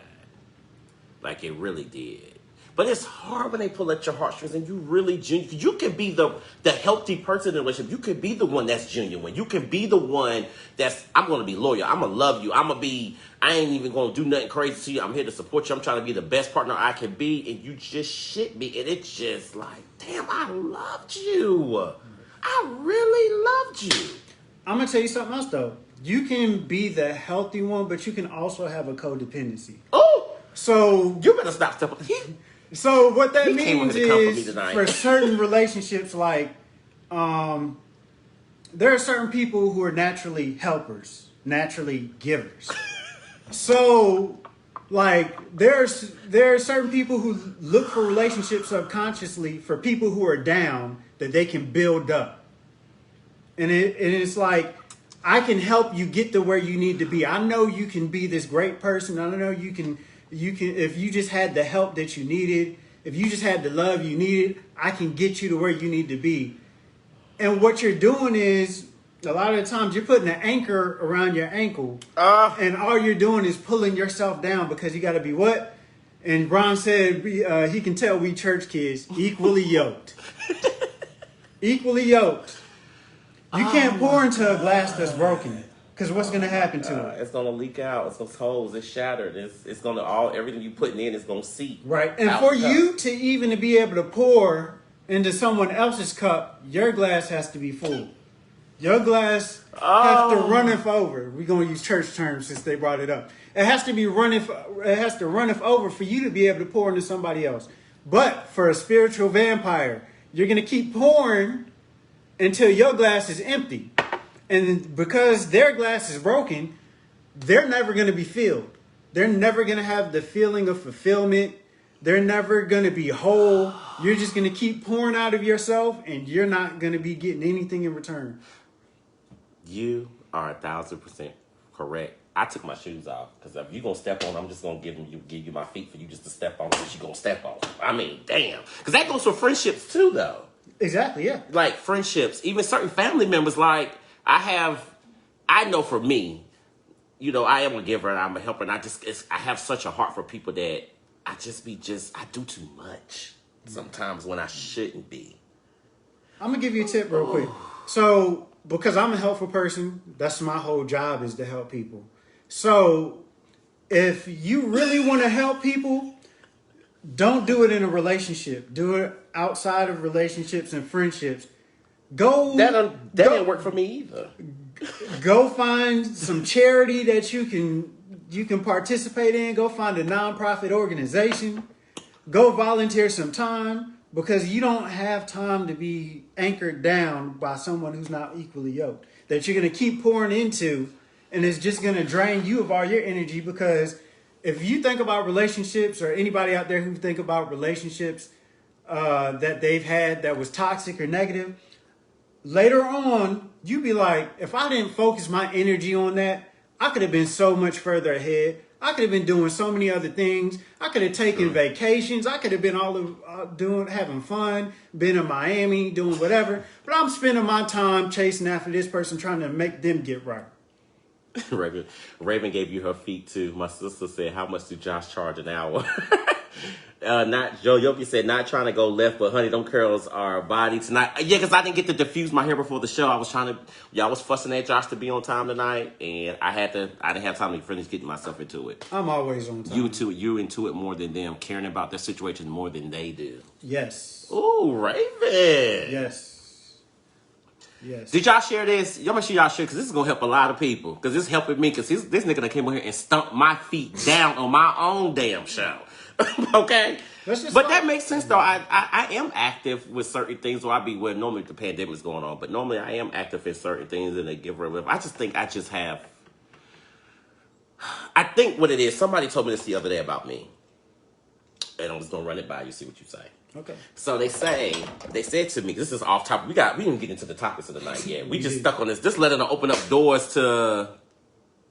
Like, it really did. But it's hard when they pull at your heartstrings and you really genuine. You can be the healthy person in a relationship. You can be the one that's genuine. You can be the one that's, I'm going to be loyal. I'm going to love you. I ain't even going to do nothing crazy to you. I'm here to support you. I'm trying to be the best partner I can be. And you just shit me. And it's just like, damn, I loved you. I really loved you. I'm going to tell you something else, though. you can be the healthy one, but you can also have a codependency. Oh, So you better stop stepping. so what that He came means here to comfort me is tonight. for certain relationships, like there are certain people who are naturally helpers, naturally givers. So like there are certain people who look for relationships subconsciously for people who are down that they can build up. And it's like I can help you get to where you need to be. I know you can be this great person. I know you can if you just had the help that you needed, if you just had the love you needed, I can get you to where you need to be. And what you're doing is a lot of the times you're putting an anchor around your ankle, and all you're doing is pulling yourself down because you got to be what? And Ron said he can tell we church kids equally yoked. Equally yoked. You can't pour into a glass that's broken because what's going to happen to it? It's gonna leak out. It's gonna holes. It's shattered. It's gonna all everything you putting in is gonna seep. Right. And out for the cup. you to even to be able to pour into someone else's cup, your glass has to be full. Your glass has to runneth over. We're gonna use church terms since they brought it up. It has to be runneth. It has to runneth over for you to be able to pour into somebody else. But for a spiritual vampire, you're gonna keep pouring until your glass is empty, and because their glass is broken, they're never gonna be filled. They're never gonna have the feeling of fulfillment. They're never gonna be whole. You're just gonna keep pouring out of yourself, and you're not gonna be getting anything in return. You are 1,000% correct. I took my shoes off because if you gonna step on, I'm just gonna give you my feet for you just to step on. Because you gonna step on. I mean, damn. Because that goes for friendships too, though. Exactly, yeah. Like friendships, even certain family members. Like I know for me, I am a giver and I'm a helper, and I have such a heart for people that I do too much sometimes when I shouldn't be. I'm gonna give you a tip real quick. So, because I'm a helpful person, that's my whole job is to help people. So, if you really want to help people, don't do it in a relationship. Do it outside of relationships and friendships. That didn't work for me either. Go find some charity that you can participate in. Go find a nonprofit organization. Go volunteer some time because you don't have time to be anchored down by someone who's not equally yoked. That you're going to keep pouring into, and it's just going to drain you of all your energy. Because if you think about relationships, or anybody out there who think about relationships that they've had that was toxic or negative, later on, you be like, if I didn't focus my energy on that, I could have been so much further ahead. I could have been doing so many other things. I could have taken vacations. I could have been having fun, been in Miami, doing whatever. But I'm spending my time chasing after this person, trying to make them get right. Raven gave you her feet too. My sister said, "How much do Josh charge an hour?" Not Joe Yoki said, "Not trying to go left, but honey, them curls are body tonight." Yeah, because I didn't get to diffuse my hair before the show. Y'all was fussing at Josh to be on time tonight, and I didn't have time to finish getting myself into it. I'm always on time. You into it more than them, caring about their situation more than they do. Yes. Ooh, Raven. Yes. Yes. Did y'all share this? Y'all make sure y'all share, because this is going to help a lot of people. Because this is helping me, because this nigga that came over here and stumped my feet down on my own damn show. Okay? But that makes sense, though. I am active with certain things. Normally the pandemic's going on, but normally I am active in certain things, and they give her a lift. I think what it is, somebody told me this the other day about me. And I'm just going to run it by you, see what you say. Okay. So they said to me, this is off topic. We didn't get into the topics of the night yet. We just stuck on this. Just letting them open up doors to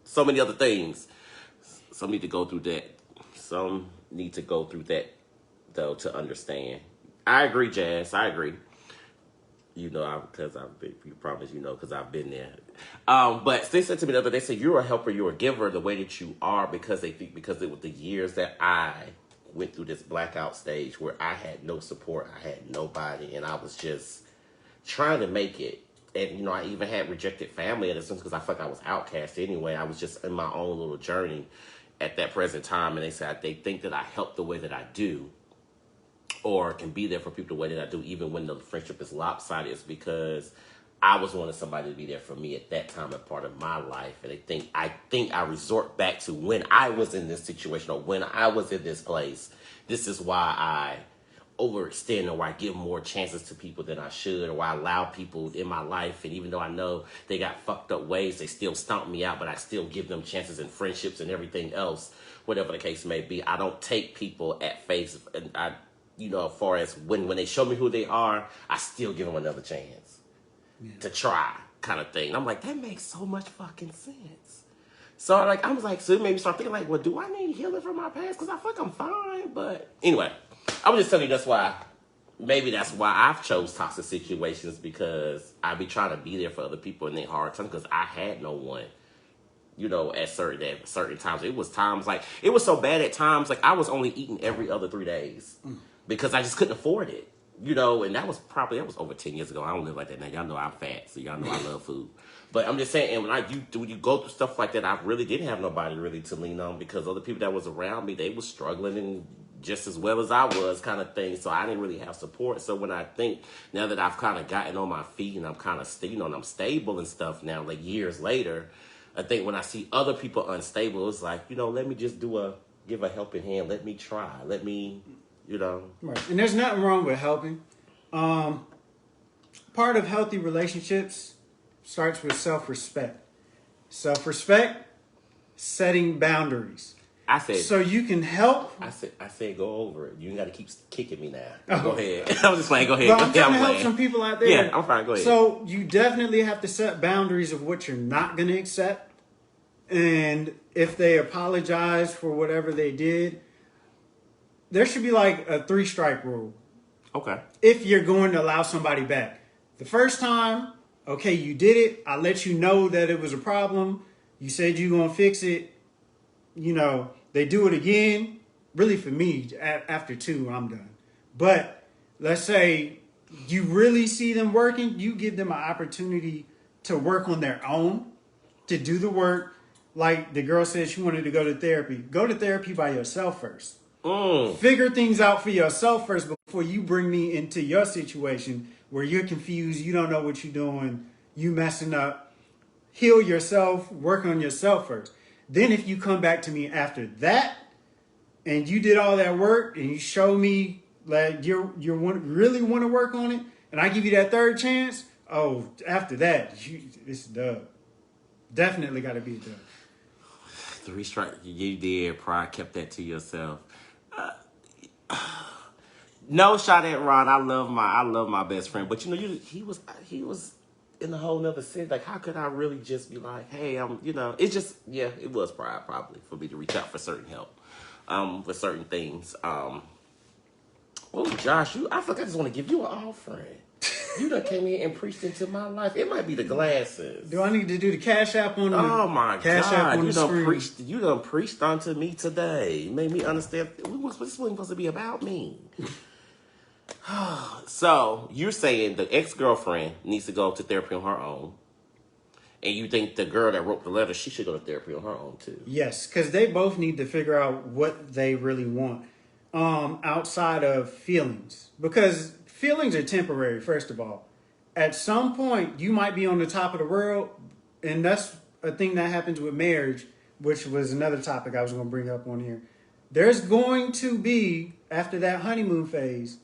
so many other things. Some need to go through that. Some need to go through that, though, to understand. I agree, Jazz. I agree. Because you promise, because I've been there. But they said to me the other day, they said, you're a helper, you're a giver the way that you are, because it was the years that I went through this blackout stage where I had no support, I had nobody, and I was just trying to make it. And, I even had rejected family in a sense because I felt like I was outcast anyway. I was just in my own little journey at that present time. And they said they think that I help the way that I do, or can be there for people the way that I do, even when the friendship is lopsided, is because I was wanting somebody to be there for me at that time and part of my life. And I resort back to when I was in this situation or when I was in this place. This is why I overextend or why I give more chances to people than I should, or why I allow people in my life. And even though I know they got fucked up ways, they still stomp me out, but I still give them chances and friendships and everything else, whatever the case may be. I don't take people at face. And as far as when they show me who they are, I still give them another chance. Yeah. To try kind of thing. And I'm like, that makes so much fucking sense. So so it made me start thinking like, well, do I need healing from my past? Because I feel like I'm fine. But anyway, I was just telling you that's why I've chose toxic situations, because I be trying to be there for other people in their hard times, because I had no one, at certain times. It was times like, it was so bad at times, like I was only eating every other 3 days because I just couldn't afford it. And that was over 10 years ago. I don't live like that now. Y'all know I'm fat, so y'all know I love food. But I'm just saying, and when you go through stuff like that, I really didn't have nobody really to lean on, because other people that was around me, they was struggling and just as well as I was, kind of thing. So I didn't really have support. So when I think now that I've kind of gotten on my feet and I'm kind of and I'm stable and stuff now, like years later, I think when I see other people unstable, it's like, let me just give a helping hand. Let me try. Let me. Right. And there's nothing wrong with helping. Part of healthy relationships starts with self-respect. Self-respect, setting boundaries. I said, so you can help. I said, go over it. You ain't got to keep kicking me now. Go ahead. I was just playing. Go ahead. But I'm trying to help some people out there. Yeah, I'm fine. Go ahead. So you definitely have to set boundaries of what you're not going to accept. And if they apologize for whatever they did, there should be like a 3-strike rule. Okay. If you're going to allow somebody back. The first time, okay, you did it. I let you know that it was a problem. You said you're going to fix it. They do it again. Really, for me, after 2, I'm done. But let's say you really see them working. You give them an opportunity to work on their own, to do the work. Like the girl said she wanted to go to therapy. Go to therapy by yourself first. Figure things out for yourself first before you bring me into your situation where you're confused, you don't know what you're doing, you messing up. Heal yourself, work on yourself first. Then if you come back to me after that and you did all that work and you show me like you really want to work on it, and I give you that 3rd chance, after that, it's a dub. Definitely got to be a dub. 3 strikes you did. Pride kept that to yourself. No shot at Ron. I love my best friend, but he was in a whole nother city. Like, how could I really just be like, hey, it's just, it was pride probably for me to reach out for certain help, for certain things. Josh, I forgot I just want to give you an offering. You done came in and preached into my life. It might be the glasses. Do I need to do the Cash App on the Oh my Cash God. App on the screen? You done preached onto me today. You made me understand this wasn't supposed to be about me. So you're saying the ex-girlfriend needs to go to therapy on her own. And you think the girl that wrote the letter, she should go to therapy on her own too. Yes, because they both need to figure out what they really want outside of feelings. Because feelings are temporary, first of all. At some point, you might be on the top of the world, and that's a thing that happens with marriage, which was another topic I was going to bring up on here. There's going to be, after that honeymoon phase,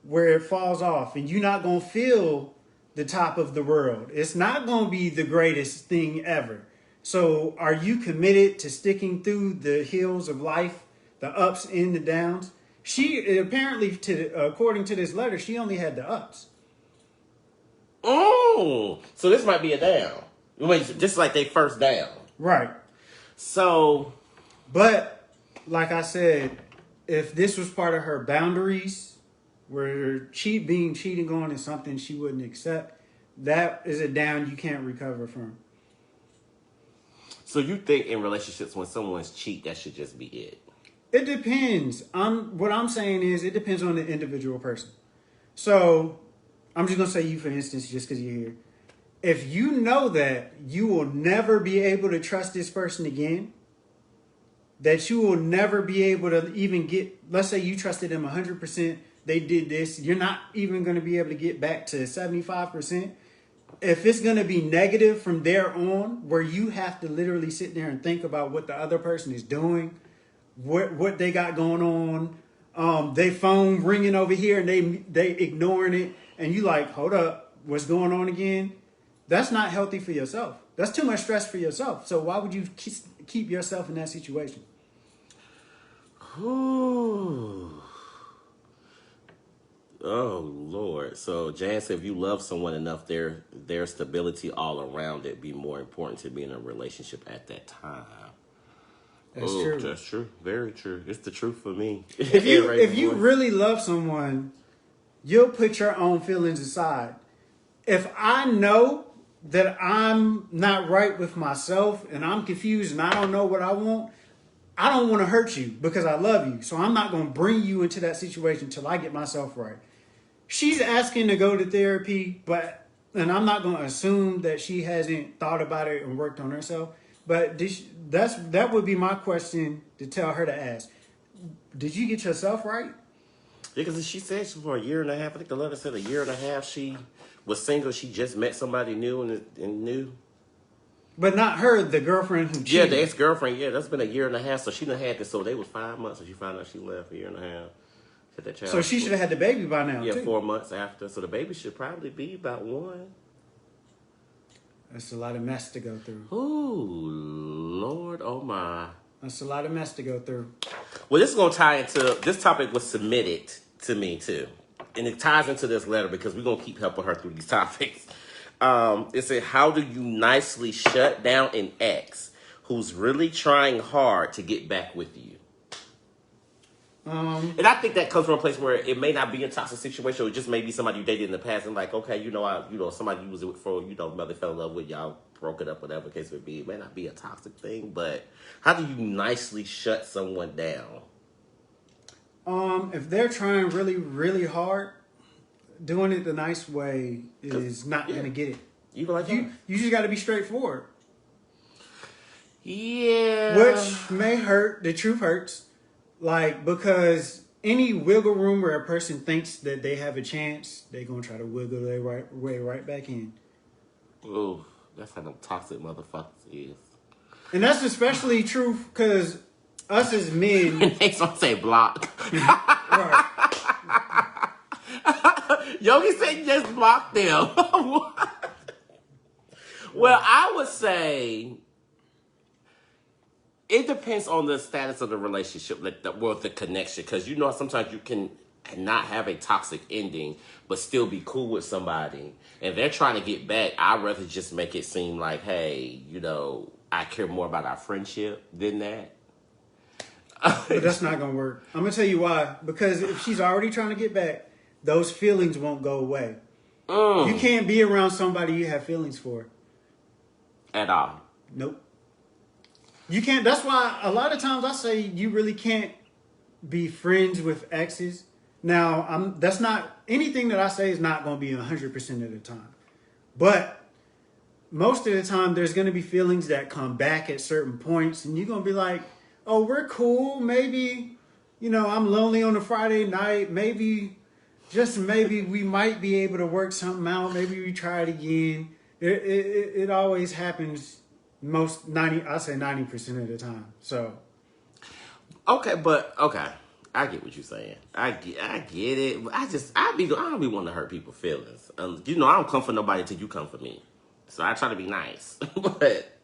where it falls off, and you're not going to feel the top of the world. It's not going to be the greatest thing ever. So are you committed to sticking through the hills of life, the ups and the downs? She apparently, according to this letter, she only had the ups. Oh, so this might be a down. Just like they first down. Right. So. But, like I said, if this was part of her boundaries, where cheating on is something she wouldn't accept, that is a down you can't recover from. So you think in relationships when someone's cheat, that should just be it? It depends. What I'm saying is it depends on the individual person. So I'm just going to say you, for instance, just because you're here. If you know that you will never be able to trust this person again, that you will never be able to even get, let's say you trusted them 100%, they did this, you're not even going to be able to get back to 75%, if it's going to be negative from there on, where you have to literally sit there and think about what the other person is doing, what they got going on, they phone ringing over here and they ignoring it, and you like, hold up, what's going on again? That's not healthy for yourself. That's too much stress for yourself. So why would you keep yourself in that situation? Ooh. Oh Lord. So Jan said if you love someone enough, their stability all around it be more important to be in a relationship at that time. That's true. That's true. Very true. It's the truth for me. If you really love someone, you'll put your own feelings aside. If I know that I'm not right with myself and I'm confused and I don't know what I want, I don't want to hurt you because I love you. So I'm not going to bring you into that situation until I get myself right. She's asking to go to therapy, and I'm not going to assume that she hasn't thought about it and worked on herself. But that would be my question to tell her to ask. Did you get yourself right? Yeah, because she said for a year and a half. I think the letter said a year and a half she was single. She just met somebody new and new. But not her, the girlfriend who cheated. Yeah, the ex-girlfriend. Yeah, that's been a year and a half. So she done had this. So they was 5 months. So she found out she left a year and a half. Had that child. So she should have had the baby by now. Yeah, too. 4 months after. So the baby should probably be about 1. That's a lot of mess to go through. Ooh, Lord, oh my. That's a lot of mess to go through. Well, this is going to tie into, this topic was submitted to me too. And it ties into this letter because we're going to keep helping her through these topics. It said, how do you nicely shut down an ex who's really trying hard to get back with you? And I think that comes from a place where it may not be a toxic situation, or it just may be somebody you dated in the past, and like, okay, somebody you was with for, mother fell in love with, y'all broke it up, whatever the case would be. It may not be a toxic thing, but how do you nicely shut someone down? If they're trying really, really hard, doing it the nice way is not going to get it. You just got to be straightforward. Yeah. Which may hurt. The truth hurts. Because any wiggle room where a person thinks that they have a chance, they're going to try to wiggle their way right back in. Oh, that's how them toxic motherfuckers is. And that's especially true because us as men... they don't say block. Right. Yogi said just block them. Well, I would say... it depends on the status of the relationship, the connection. Because sometimes you can not have a toxic ending, but still be cool with somebody. And they're trying to get back. I'd rather just make it seem like, hey, I care more about our friendship than that. But that's not going to work. I'm going to tell you why. Because if she's already trying to get back, those feelings won't go away. You can't be around somebody you have feelings for. At all. Nope. You can't. That's why a lot of times I say you really can't be friends with exes. Now, that's not anything that I say is not going to be 100% of the time, but most of the time there's going to be feelings that come back at certain points, and you're going to be like, "Oh, we're cool. Maybe, I'm lonely on a Friday night. Maybe, just maybe, we might be able to work something out. Maybe we try it again." It always happens. I say 90% of the time. So, okay, I get what you're saying. I get it. I don't be wanting to hurt people's feelings. I don't come for nobody till you come for me. So I try to be nice, but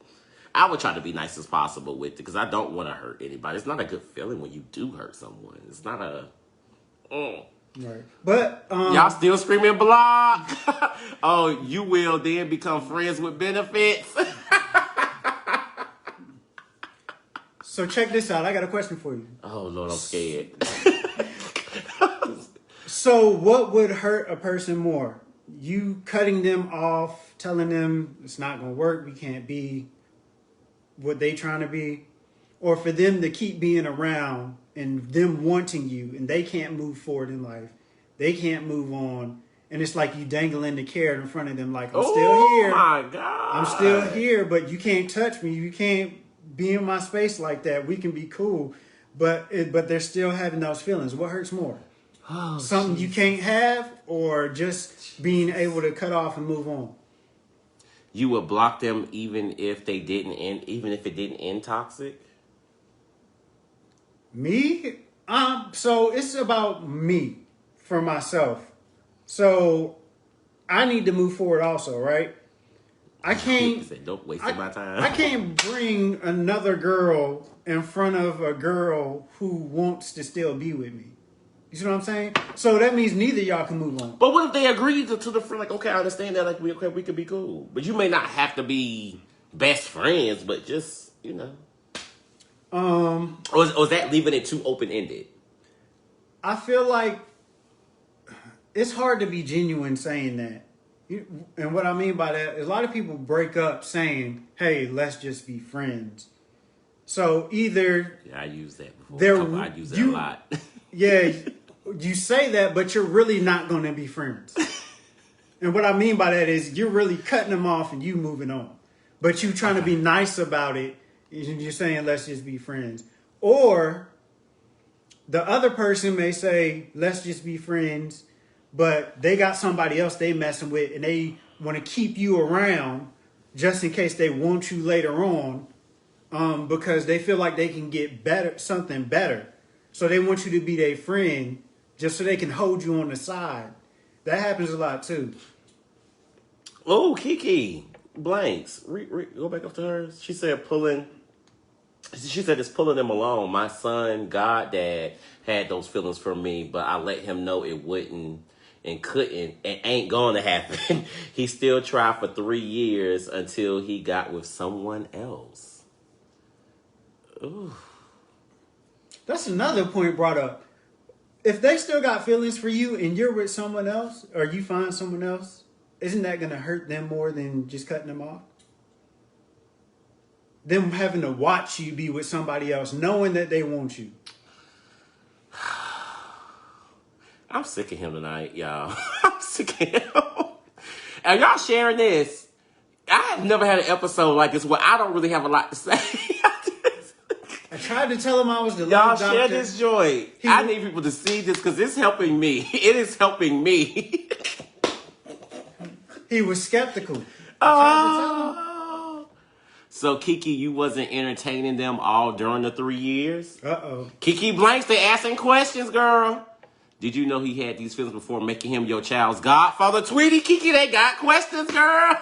I would try to be nice as possible with it because I don't want to hurt anybody. It's not a good feeling when you do hurt someone. It's not a. Right, but y'all still screaming block. Oh, you will then become friends with benefits. So check this out. I got a question for you. Oh, Lord, I'm scared. So what would hurt a person more? You cutting them off, telling them it's not going to work, we can't be what they trying to be? Or for them to keep being around and them wanting you and they can't move forward in life. They can't move on. And it's like you dangling the carrot in front of them like, I'm still here. Oh, my God. I'm still here, but you can't touch me. You can't be in my space like that. We can be cool, but they're still having those feelings. What hurts more? Something you can't have, or just being able to cut off and move on? You would block them even if they didn't end, even if it didn't end toxic. Me? So it's about me for myself. So I need to move forward also, right? I He can't said, "Don't waste I, my I time." can't bring another girl in front of a girl who wants to still be with me. You see what I'm saying? So that means neither of y'all can move on. But what if they agreed to the friend? Like, okay, I understand that. Like, we could be cool, but you may not have to be best friends, but just or is that leaving it too open ended? I feel like it's hard to be genuine saying that. And what I mean by that is a lot of people break up saying, "Hey, let's just be friends." So either Yeah, I use that before. they're I use that a you, lot. yeah, you say that, but you're really not going to be friends. And what I mean by that is you're really cutting them off and you moving on, but you trying to be nice about it. You're saying, "Let's just be friends," or the other person may say, "Let's just be friends," but they got somebody else they messing with and they want to keep you around just in case they want you later on, because they feel like they can get something better. So they want you to be their friend just so they can hold you on the side. That happens a lot too. Oh, Kiki blanks. Go back up to hers. She said pulling. She said it's pulling them along. My son, goddad, had those feelings for me, but I let him know it wouldn't and couldn't and ain't going to happen. He still tried for 3 years until he got with someone else. Ooh. That's another point brought up. If they still got feelings for you and you're with someone else or you find someone else, isn't that going to hurt them more than just cutting them off? Them having to watch you be with somebody else, knowing that they want you. I'm sick of him tonight, y'all. I'm sick of him. And y'all sharing this. I have never had an episode like this where I don't really have a lot to say. I tried to tell him I was the Y'all love share doctor. this joy. I need people to see this because it's helping me. It is helping me. He was skeptical. I tried to tell him. Oh. So Kiki, you wasn't entertaining them all during the 3 years? Uh-oh. Kiki Blanks, they asking questions, girl. Did you know he had these feelings before making him your child's godfather? Tweety, Kiki, they got questions, girl.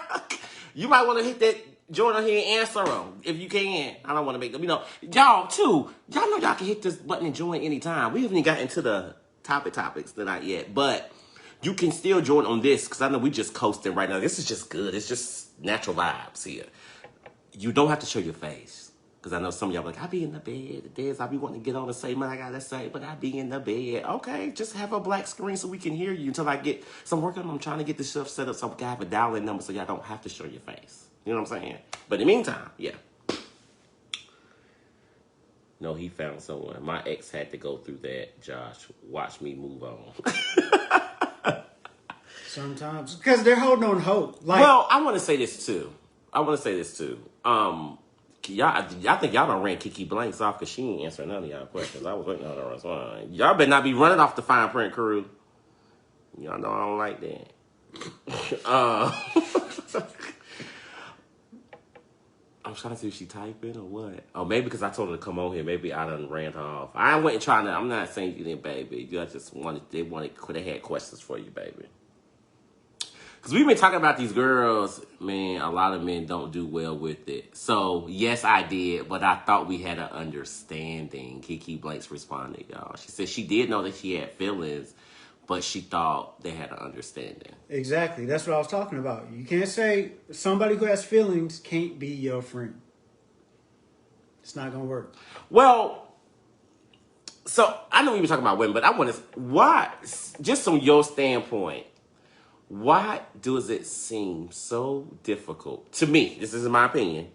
You might want to hit that joint on here and answer them if you can. I don't want to make them, y'all too. Y'all know y'all can hit this button and join anytime. We haven't even got into the topics tonight yet, but you can still join on this because I know we just coasting right now. This is just good. It's just natural vibes here. You don't have to show your face. Because I know some of y'all like, I be in the bed. There's I be wanting to get on and say what I gotta say, but I be in the bed. Okay, just have a black screen so we can hear you until I get some work on. I'm trying to get this stuff set up so I can have a dial-in number so y'all don't have to show your face. You know what I'm saying? But in the meantime, yeah. No, he found someone. My ex had to go through that, Josh. Watch me move on. Sometimes. Because they're holding on hope. Well, I want to say this too. I think y'all done ran Kiki Blanks off because she ain't answering none of y'all questions. I was waiting on her to respond. Y'all better not be running off the fine print crew. Y'all know I don't like that. I'm trying to see if she typing or what. Oh, maybe because I told her to come on here. Maybe I done ran her off. I wasn't trying to. I'm not saying you didn't, baby. You just they had questions for you, baby. Because we've been talking about these girls, man, a lot of men don't do well with it. So, yes, I did, but I thought we had an understanding. Kiki Blanks responded, y'all. She said she did know that she had feelings, but she thought they had an understanding. Exactly. That's what I was talking about. You can't say somebody who has feelings can't be your friend. It's not going to work. Well, so I know we were talking about women, but I want to, why, just from your standpoint, why does it seem so difficult, to me, this is my opinion,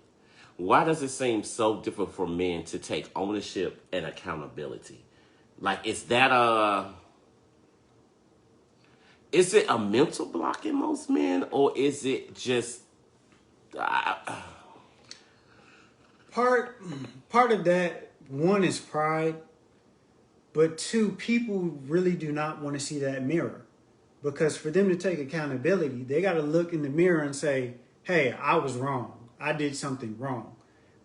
why does it seem so difficult for men to take ownership and accountability? Like, is it a mental block in most men, or is it just... Part of that, one is pride, but two, people really do not want to see that mirror. Because for them to take accountability, they got to look in the mirror and say, hey, I was wrong. I did something wrong.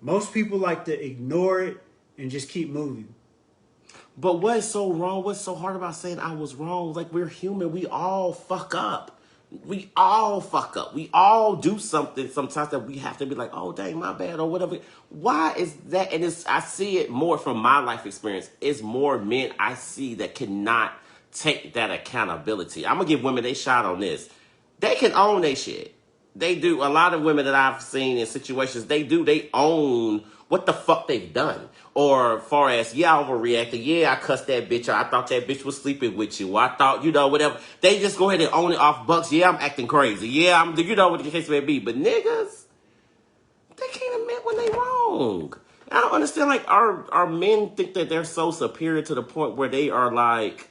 Most people like to ignore it and just keep moving. But what's so wrong? What's so hard about saying I was wrong? Like, we're human. We all fuck up. We all fuck up. We all do something sometimes that we have to be like, oh dang, my bad, or whatever. Why is that? And it's, I see it more from my life experience. It's more men I see that cannot take that accountability. I'm gonna give women a shot on this. They can own their shit. They do. A lot of women that I've seen in situations, they own what the fuck they've done. Or far as, yeah, I overreacted. Yeah, I cussed that bitch out. I thought that bitch was sleeping with you. Or I thought, whatever. They just go ahead and own it off bucks. Yeah, I'm acting crazy. Yeah, I'm, what the case may be. But niggas, they can't admit when they wrong. I don't understand, like, our men think that they're so superior to the point where they are like,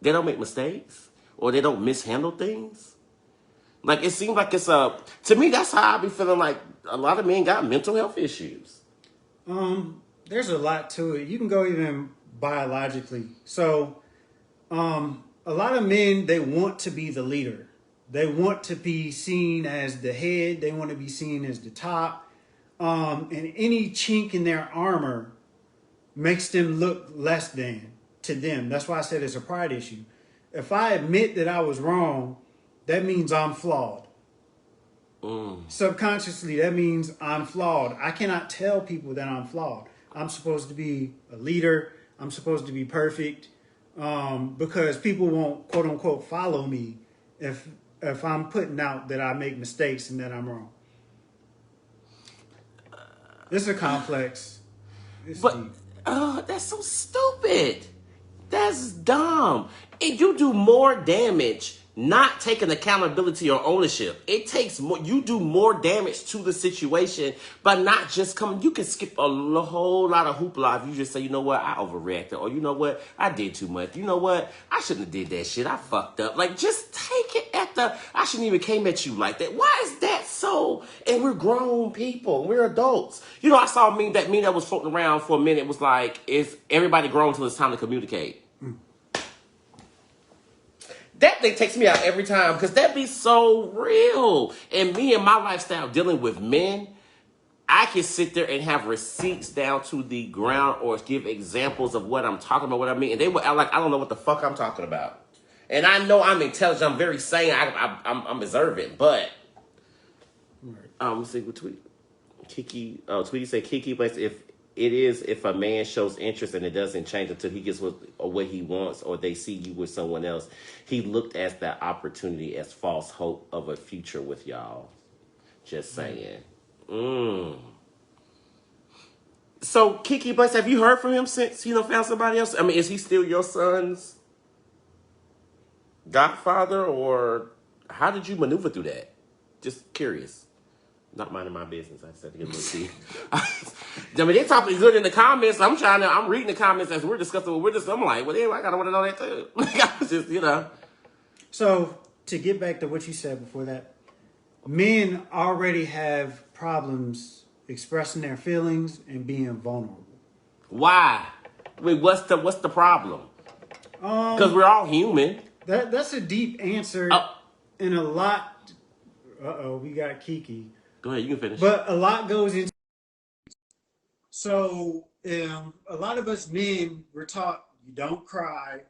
they don't make mistakes or they don't mishandle things. Like, it seems like it's to me, that's how I be feeling like a lot of men got mental health issues. There's a lot to it. You can go even biologically. So, a lot of men, they want to be the leader. They want to be seen as the head. They want to be seen as the top. And any chink in their armor makes them look less than to them. That's why I said it's a pride issue. If I admit that I was wrong, that means I'm flawed. Subconsciously, that means I'm flawed. I cannot tell people that I'm flawed. I'm supposed to be a leader. I'm supposed to be perfect, because people won't, quote unquote, follow me if I'm putting out that I make mistakes and that I'm wrong. It's a complex. It's But deep. that's so stupid. That's dumb. And you do more damage not taking accountability or ownership. It takes more. You do more damage to the situation by not just coming. You can skip a whole lot of hoopla if you just say, you know what, I overreacted, or you know what, I did too much. You know what, I shouldn't have did that shit. I fucked up. Like, just take it at the. I shouldn't even came at you like that. Why is that so? And we're grown people. We're adults. I saw that meme that was floating around for a minute. It was like, is everybody grown till it's time to communicate? That thing takes me out every time because that be so real. And me and my lifestyle dealing with men, I can sit there and have receipts down to the ground or give examples of what I'm talking about, what I mean. And they will act like I don't know what the fuck I'm talking about. And I know I'm intelligent. I'm very sane. I'm observant. But, let's see what tweet. Tweety said, Kiki, but if a man shows interest and it doesn't change until he gets what he wants or they see you with someone else, he looked at that opportunity as false hope of a future with y'all. Just saying. So, Kiki Bus, have you heard from him since, found somebody else? I mean, is he still your son's godfather, or how did you maneuver through that? Just curious. Not minding my business. I just had to get a little tea. I mean, they're talking good in the comments. I'm reading the comments as we're discussing what we're just. I'm like, well, yeah, I gotta want to know that too. I was just. So to get back to what you said before that, men already have problems expressing their feelings and being vulnerable. Why? Wait, what's the problem? Because we're all human. That's a deep answer, Oh, and a lot. We got Kiki, go ahead, you can finish. but a lot goes into. So a lot of us men we're taught you don't cry,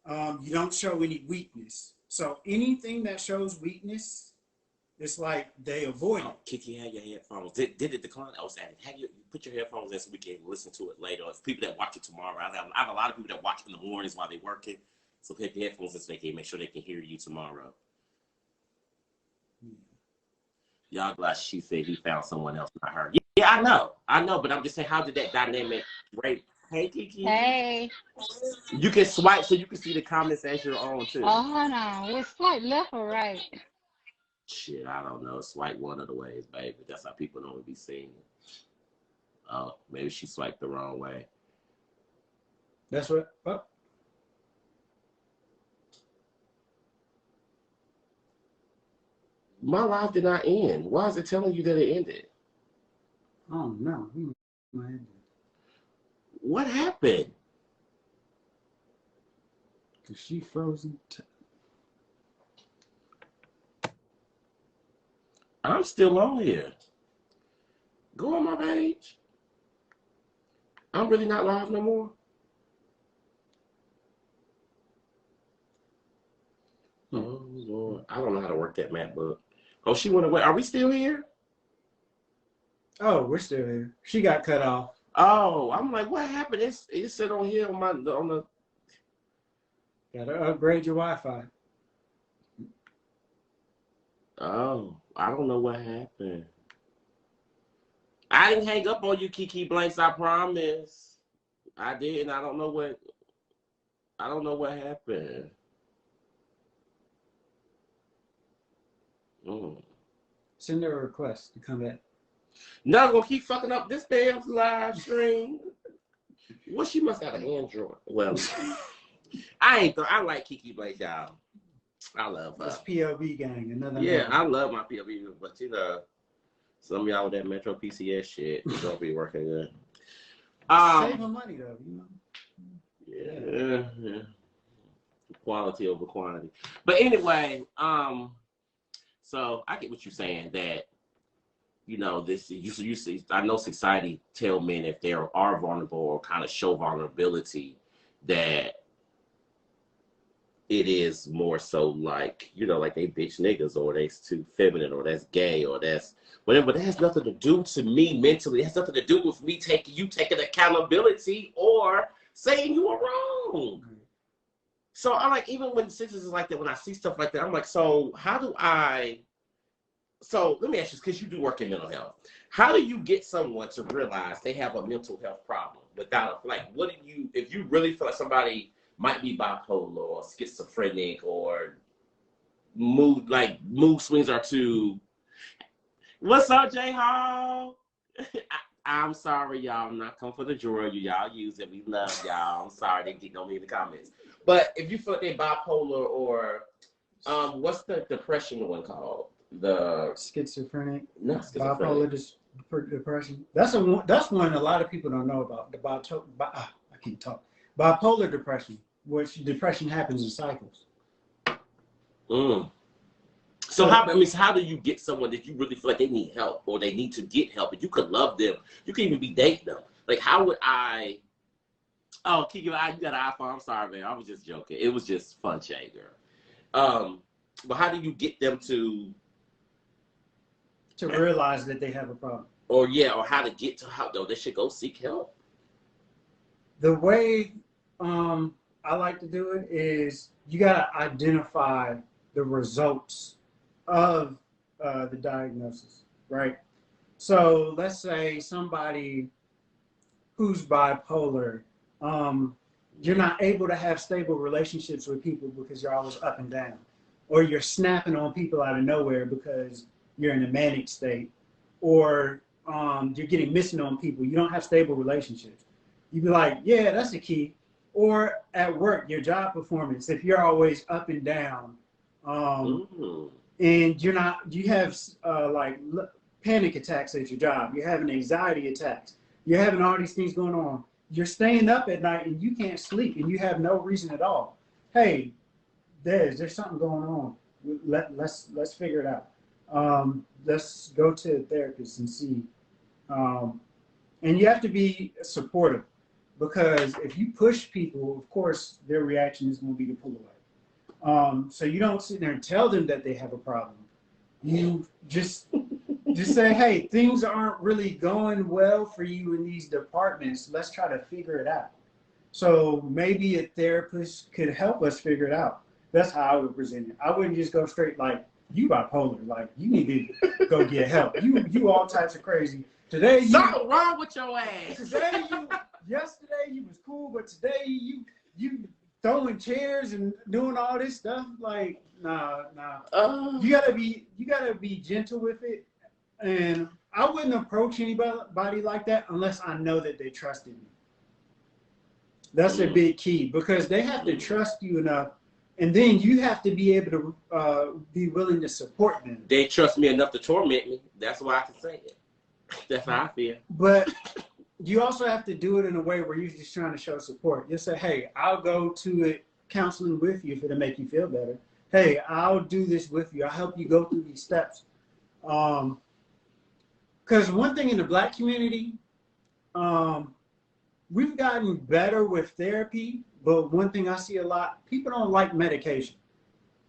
you don't show any weakness. So anything that shows weakness, it's like they avoid it. Kiki, had your headphones. Did it decline? I was asking. Have you put your headphones in so we can listen to it later? If people that watch it tomorrow, I have a lot of people that watch in the mornings while they're working. So put your headphones in so they can make sure they can hear you tomorrow. Y'all glad she said he found someone else, not her. Yeah, I know, but I'm just saying, how did that dynamic break? Hey, Kiki. Hey. You can swipe so you can see the comments as your own too. Oh, hold on. It's swipe left or right? Shit, I don't know. Swipe one of the ways, baby. That's how people normally be seeing it. Oh, maybe she swiped the wrong way. That's what. Oh. My life did not end. Why is it telling you that it ended? Oh no. What happened? Cause she frozen. I'm still on here. Go on my page. I'm really not live no more. Oh Lord, I don't know how to work that MacBook. Oh, she went away. Are we still here? Oh, we're still here. She got cut off. Oh, I'm like, what happened? It said on here on the. Gotta upgrade your Wi-Fi. Oh, I don't know what happened. I didn't hang up on you, Kiki Blanks. I promise. I didn't. I don't know what. I don't know what happened. Send her a request to come back. Not gonna keep fucking up this damn live stream. Well, she must have an Android. Well, I like Kiki Blake, y'all. I love her. It's POV gang, another. Yeah, I love my POV, but you know, some of y'all with that Metro PCS shit is gonna be working good. Saving money though, you Yeah. know. Quality over quantity. But anyway, so I get what you're saying that, you know, this you see, I know society tell men if they are vulnerable or kind of show vulnerability that it is more so like, you know, like they bitch niggas or they too feminine or that's gay or that's whatever. But that has nothing to do to me mentally. It has nothing to do with me taking accountability or saying you are wrong. So I like, even when sisters is like that, when I see stuff like that, I'm like, so how do I? So let me ask you, because you do work in mental health. How do you get someone to realize they have a mental health problem without, like, what do you, if you really feel like somebody might be bipolar or schizophrenic or mood swings are too. What's up, J Hall? I'm sorry, y'all. I'm not coming for the droid. Y'all use it. We love y'all. I'm sorry they get on me in the comments. But if you feel like they're bipolar or what's the depression one called? The schizophrenic, not schizophrenic. Bipolar depression. That's one a lot of people don't know about. I can't talk. Bipolar depression, which depression happens in cycles. So how do you get someone that you really feel like they need help or they need to get help and you could love them? You can even be dating them. Like, how would I? Oh, Kiki, you got an iPhone. I'm sorry, man. I was just joking. It was just fun, Shay, girl. But how do you get them to realize that they have a problem? Or how to get to how though they should go seek help? The way I like to do it is you gotta identify the results of the diagnosis, right? So let's say somebody who's bipolar, you're not able to have stable relationships with people because you're always up and down, or you're snapping on people out of nowhere because you're in a manic state, or you're getting missing on people. You don't have stable relationships. You'd be like, yeah, that's the key. Or at work, your job performance, if you're always up and down, and you have like panic attacks at your job, you're having anxiety attacks, you're having all these things going on, you're staying up at night and you can't sleep and you have no reason at all. Hey, there's something going on. Let's figure it out. Let's go to a therapist and see. And you have to be supportive, because if you push people, of course, their reaction is going to be to pull away. So you don't sit there and tell them that they have a problem. You just say, hey, things aren't really going well for you in these departments. Let's try to figure it out. So maybe a therapist could help us figure it out. That's how I would present it. I wouldn't just go straight like, you bipolar, like you need to go get help. You all types of crazy. Today something wrong with your ass. Yesterday you was cool, but today you throwing chairs and doing all this stuff. Like, nah. You gotta be gentle with it. And I wouldn't approach anybody like that unless I know that they trusted me. That's a big key, because they have to trust you enough. And then you have to be able to be willing to support them. They trust me enough to torment me. That's why I can say it. That's how I feel. But you also have to do it in a way where you're just trying to show support. You say, hey, I'll go to it counseling with you if it'll make you feel better. Hey, I'll do this with you. I'll help you go through these steps. Because one thing in the black community, we've gotten better with therapy, but one thing I see a lot, people don't like medication.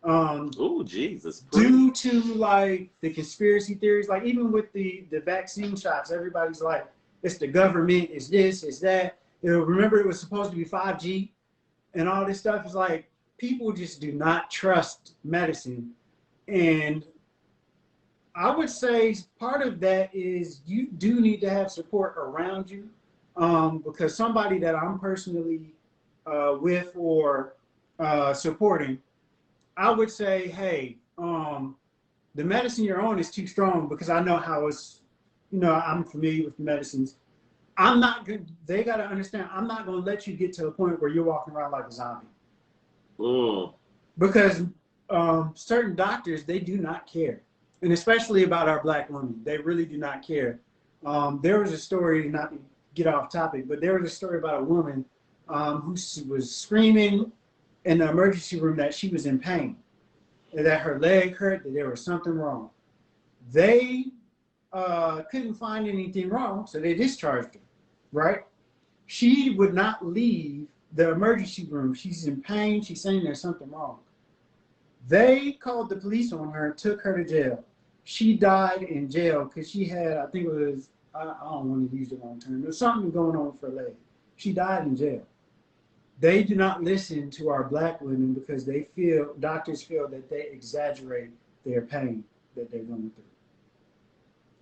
Oh, Jesus. Due to like the conspiracy theories, like even with the vaccine shots, everybody's like, it's the government, it's this, it's that. You know, remember it was supposed to be 5G and all this stuff. Is like people just do not trust medicine. And I would say part of that is you do need to have support around you, because somebody that I'm personally with or supporting, I would say, hey, the medicine you're on is too strong, because I know how it's, I'm familiar with medicines. I'm not good. They got to understand, I'm not going to let you get to a point where you're walking around like a zombie. Because certain doctors, they do not care. And especially about our black women, they really do not care. There was a story, not to get off topic, but there was a story about a woman who was screaming in the emergency room that she was in pain, that her leg hurt, that there was something wrong. They couldn't find anything wrong, so they discharged her, right? She would not leave the emergency room. She's in pain. She's saying there's something wrong. They called the police on her, took her to jail. She died in jail because she had, I think it was, I don't want to use the wrong term, there's something going on with her leg. She died in jail. They do not listen to our black women because doctors feel that they exaggerate their pain that they're going through.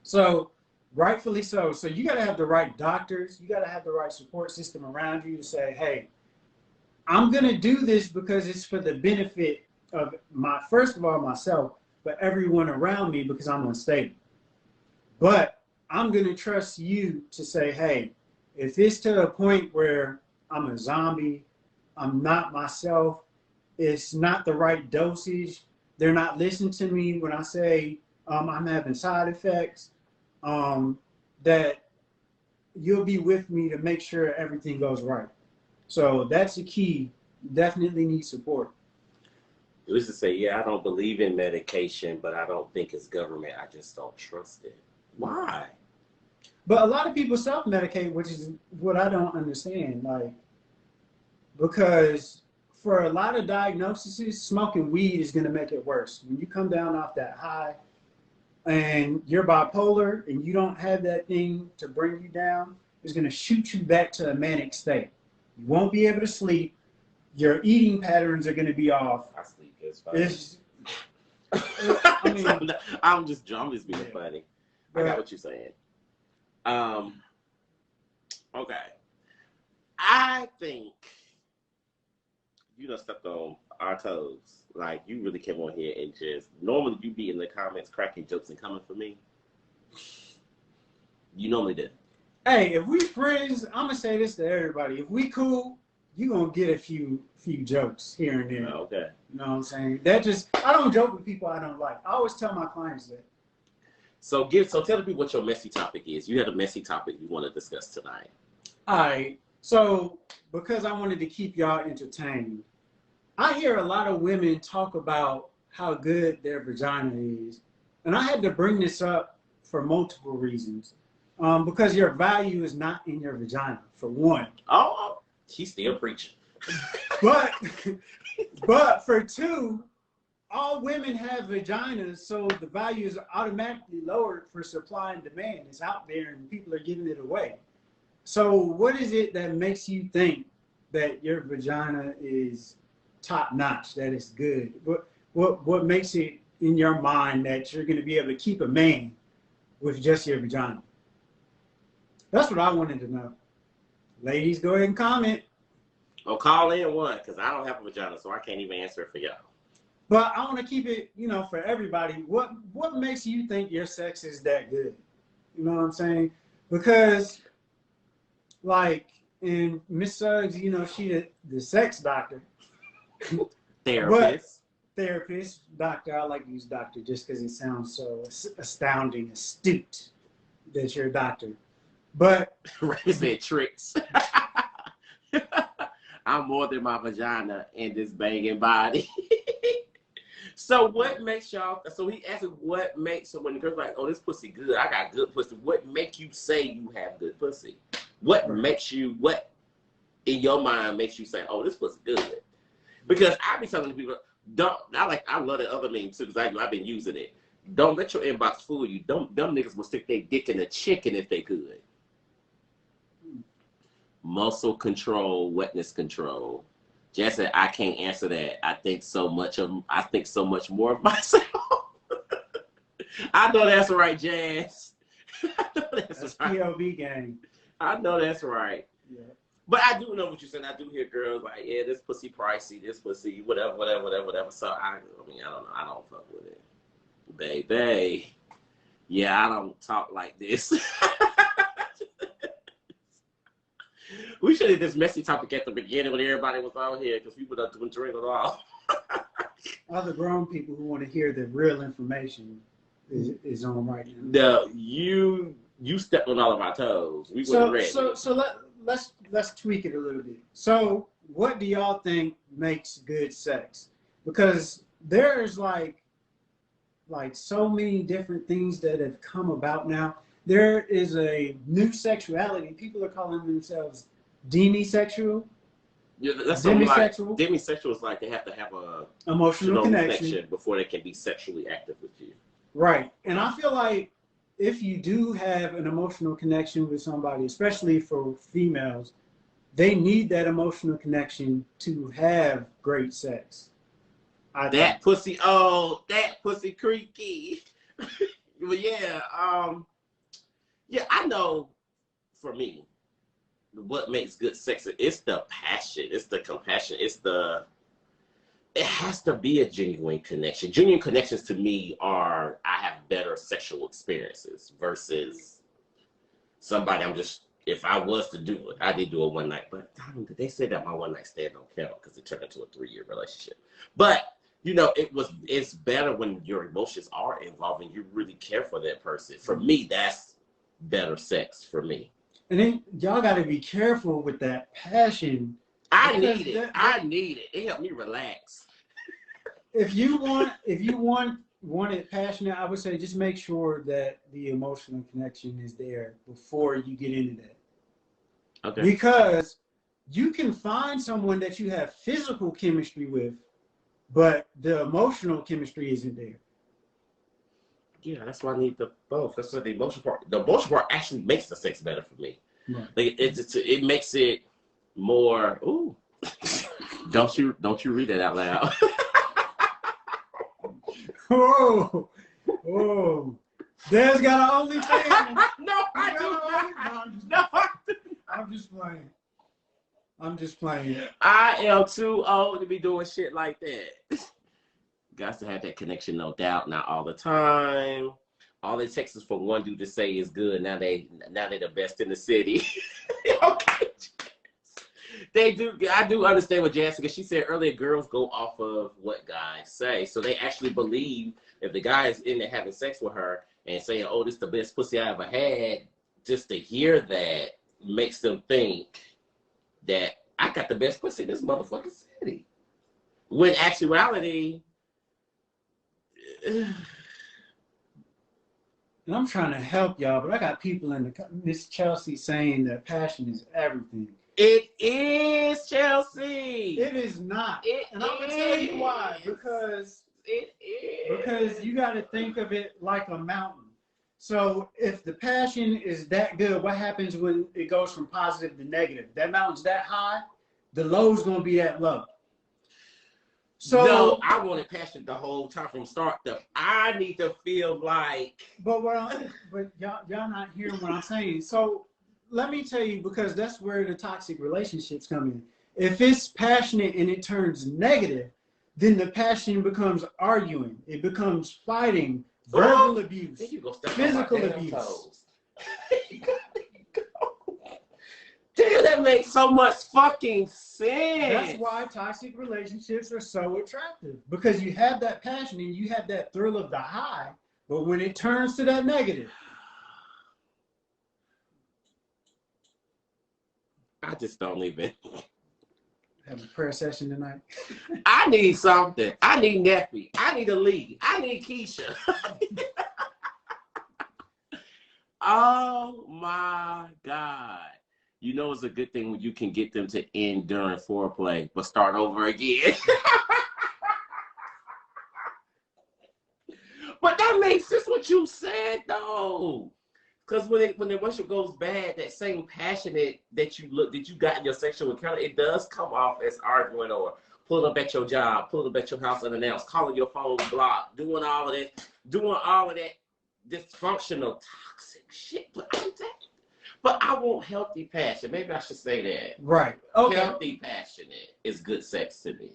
So, rightfully so. So you got to have the right doctors. You got to have the right support system around you to say, hey, I'm going to do this because it's for the benefit of first of all, myself, but everyone around me, because I'm unstable. But I'm going to trust you to say, hey, if it's to a point where I'm a zombie, I'm not myself, it's not the right dosage, they're not listening to me when I say I'm having side effects, that you'll be with me to make sure everything goes right. So that's the key. Definitely need support. It was to say, yeah, I don't believe in medication, but I don't think it's government. I just don't trust it. Why? But a lot of people self-medicate, which is what I don't understand. Like, because for a lot of diagnoses, smoking weed is going to make it worse. When you come down off that high and you're bipolar and you don't have that thing to bring you down, it's going to shoot you back to a manic state. You won't be able to sleep. Your eating patterns are going to be off. I sleep just fine. I mean, I'm just being funny. I got what you're saying. Okay. I think you done stepped on our toes. Like, you really came on here and just, normally you be in the comments cracking jokes and coming for me. You normally do. Hey, if we friends, I'm going to say this to everybody. If we cool, you going to get a few jokes here and there. Okay. You know what I'm saying? I don't joke with people I don't like. I always tell my clients that. So tell the people what your messy topic is. You had a messy topic you want to discuss tonight. All right. So because I wanted to keep y'all entertained, I hear a lot of women talk about how good their vagina is. And I had to bring this up for multiple reasons. Because your value is not in your vagina, for one. Oh, she's still preaching. But for two, all women have vaginas, so the value is automatically lowered for supply and demand. It's out there and people are giving it away. So what is it that makes you think that your vagina is top notch, that it's good? What makes it in your mind that you're going to be able to keep a man with just your vagina? That's what I wanted to know. Ladies, go ahead and comment. Oh, call in one, because I don't have a vagina, so I can't even answer it for y'all. But I want to keep it, for everybody. What makes you think your sex is that good? You know what I'm saying? Because, like, and Miss Suggs, she the sex doctor. Therapist, doctor. I like to use doctor just because it sounds so astounding, astute that you're a doctor. But Ray said tricks. I'm more than my vagina and this banging body. So what makes y'all? So he asked what makes so when the girl's like, "Oh, this pussy good. I got good pussy." What make you say you have good pussy? What makes you? What in your mind makes you say, "Oh, this pussy good"? Because I be telling people, don't. I love the other meme too because I've been using it. Don't let your inbox fool you. Don't Them niggas will stick their dick in a chicken if they could. Muscle control, wetness control. Jess said, I can't answer that. I think so much more of myself. I know that's right, Jazz. I know that's right. POV gang. I know that's right. Yeah. But I do know what you're saying. I do hear girls like, yeah, this pussy pricey, this pussy, whatever. So I mean, I don't know. I don't fuck with it. Baby. Yeah, I don't talk like this. We should have this messy topic at the beginning when everybody was out here because people don't drink it all. Other grown people who want to hear the real information is on right now. No, you stepped on all of our toes. We weren't ready. So let's tweak it a little bit. So what do y'all think makes good sex? Because there's like so many different things that have come about now. There is a new sexuality. People are calling themselves demisexual. Yeah, that's demisexual. Demisexual is like they have to have a emotional connection before they can be sexually active with you. Right. And I feel like if you do have an emotional connection with somebody, especially for females, they need that emotional connection to have great sex. That pussy creaky. But yeah, yeah, I know for me, what makes good sex, it's the passion, it's the compassion, it has to be a genuine connection. Genuine connections to me I have better sexual experiences versus somebody if I was to do it, I did do a one night, but they said that my one night stand don't count because it turned into a 3-year relationship. But it's better when your emotions are involved and you really care for that person. For me, that's better sex for me. And then y'all got to be careful with that passion. I need it. It helped me relax. If you want it passionate, I would say just make sure that the emotional connection is there before you get into that. Okay. Because you can find someone that you have physical chemistry with, but the emotional chemistry isn't there. Yeah, that's why I need the both. That's what the emotional part actually makes the sex better for me. Right. Like it makes it more. Ooh, don't you read that out loud? Whoa, Dad's got an OnlyFans. No, I do not. I'm just playing. I am too old to be doing shit like that. Got to have that connection, no doubt. Not all the time. All it takes is for one dude to say is good. Now they the best in the city. Okay. They do. I do understand what Jessica. She said earlier, girls go off of what guys say, so they actually believe if the guy is in there having sex with her and saying, "Oh, this is the best pussy I ever had," just to hear that makes them think that I got the best pussy in this motherfucking city. When actuality. And I'm trying to help y'all, but I got people in the Miss Chelsea saying that passion is everything. It is, Chelsea. It is not. And I'm gonna tell you why. Because you got to think of it like a mountain. So if the passion is that good, what happens when it goes from positive to negative? That mountain's that high, the low's gonna be that low. So no, I wanted passion the whole time from start to. I need to feel like. But y'all not hearing what I'm saying. So let me tell you, because that's where the toxic relationships come in. If it's passionate and it turns negative, then the passion becomes arguing. It becomes fighting, verbal abuse, physical abuse. Damn, that makes so much fucking sense. That's why toxic relationships are so attractive, because you have that passion and you have that thrill of the high, but when it turns to that negative, I just don't even. have a prayer session tonight. I need something. I need Neffy. I need a Lee. I need Keisha. Oh my God. You know it's a good thing when you can get them to end during foreplay, but start over again. But that makes sense what you said though. Because when the worship goes bad, that same passionate that you got in your sexual encounter, it does come off as arguing or pulling up at your job, pulling up at your house unannounced, calling your phone blocked, doing all of that dysfunctional, toxic shit. But I want healthy passion. Maybe I should say that. Right. Okay. Healthy passionate is good sex to me.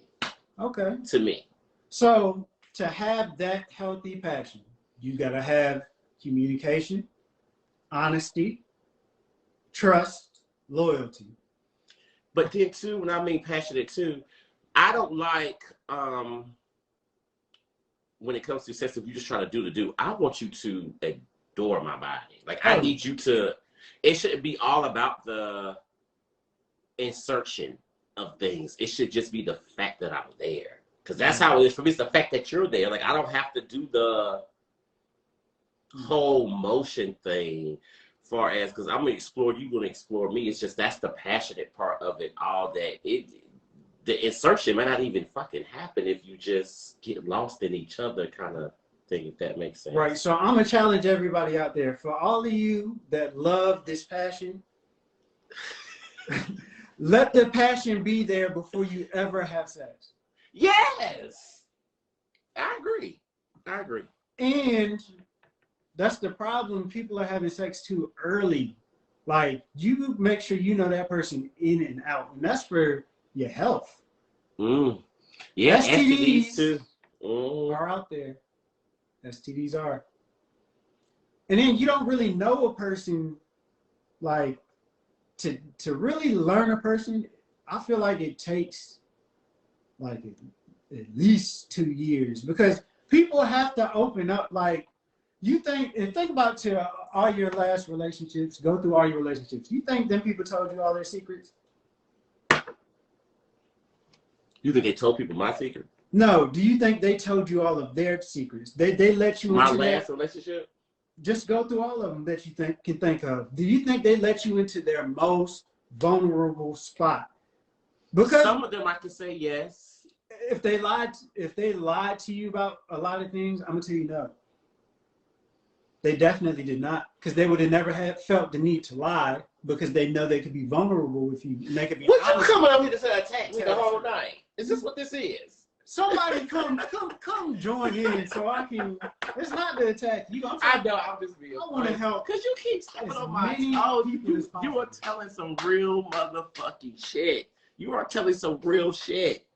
Okay. To me. So to have that healthy passion, you gotta have communication, honesty, trust, loyalty. But then too, when I mean passionate too, I don't like when it comes to sex, if you just trying to do, I want you to adore my body. Like I need you to, it shouldn't be all about the insertion of things. It should just be the fact that I'm there. Because that's how it is for me. It's the fact that you're there. Like I don't have to do the whole motion thing far as, because I'm going to explore, you're going to explore me. It's just that's the passionate part of it all, that the insertion might not even fucking happen if you just get lost in each other kind of thing, if that makes sense. Right. So I'm going to challenge everybody out there. For all of you that love this passion, let the passion be there before you ever have sex. Yes. I agree. And that's the problem. People are having sex too early. Like, you make sure you know that person in and out. And that's for your health. Yeah, STDs too. are out there. STDs are. And then you don't really know a person, like, to really learn a person, I feel like it takes, like, at least 2 years. Because people have to open up, like, think about to all your last relationships, go through all your relationships. You think them people told you all their secrets? You think they told people my secret? No. Do you think they told you all of their secrets? They let you my into last relationship? Just go through all of them that you can think of. Do you think they let you into their most vulnerable spot? Because some of them I can say yes. If they lied to you about a lot of things, I'm gonna tell you no. They definitely did not, because they would have never felt the need to lie, because they know they could be vulnerable with you and they could be. What you coming up here to say attack me the whole night? Is this what this is? Somebody come join in so I can. It's not to attack you. I know. I'm just being. I want to help because you keep stepping on my toes. You are telling some real motherfucking shit. You are telling some real shit.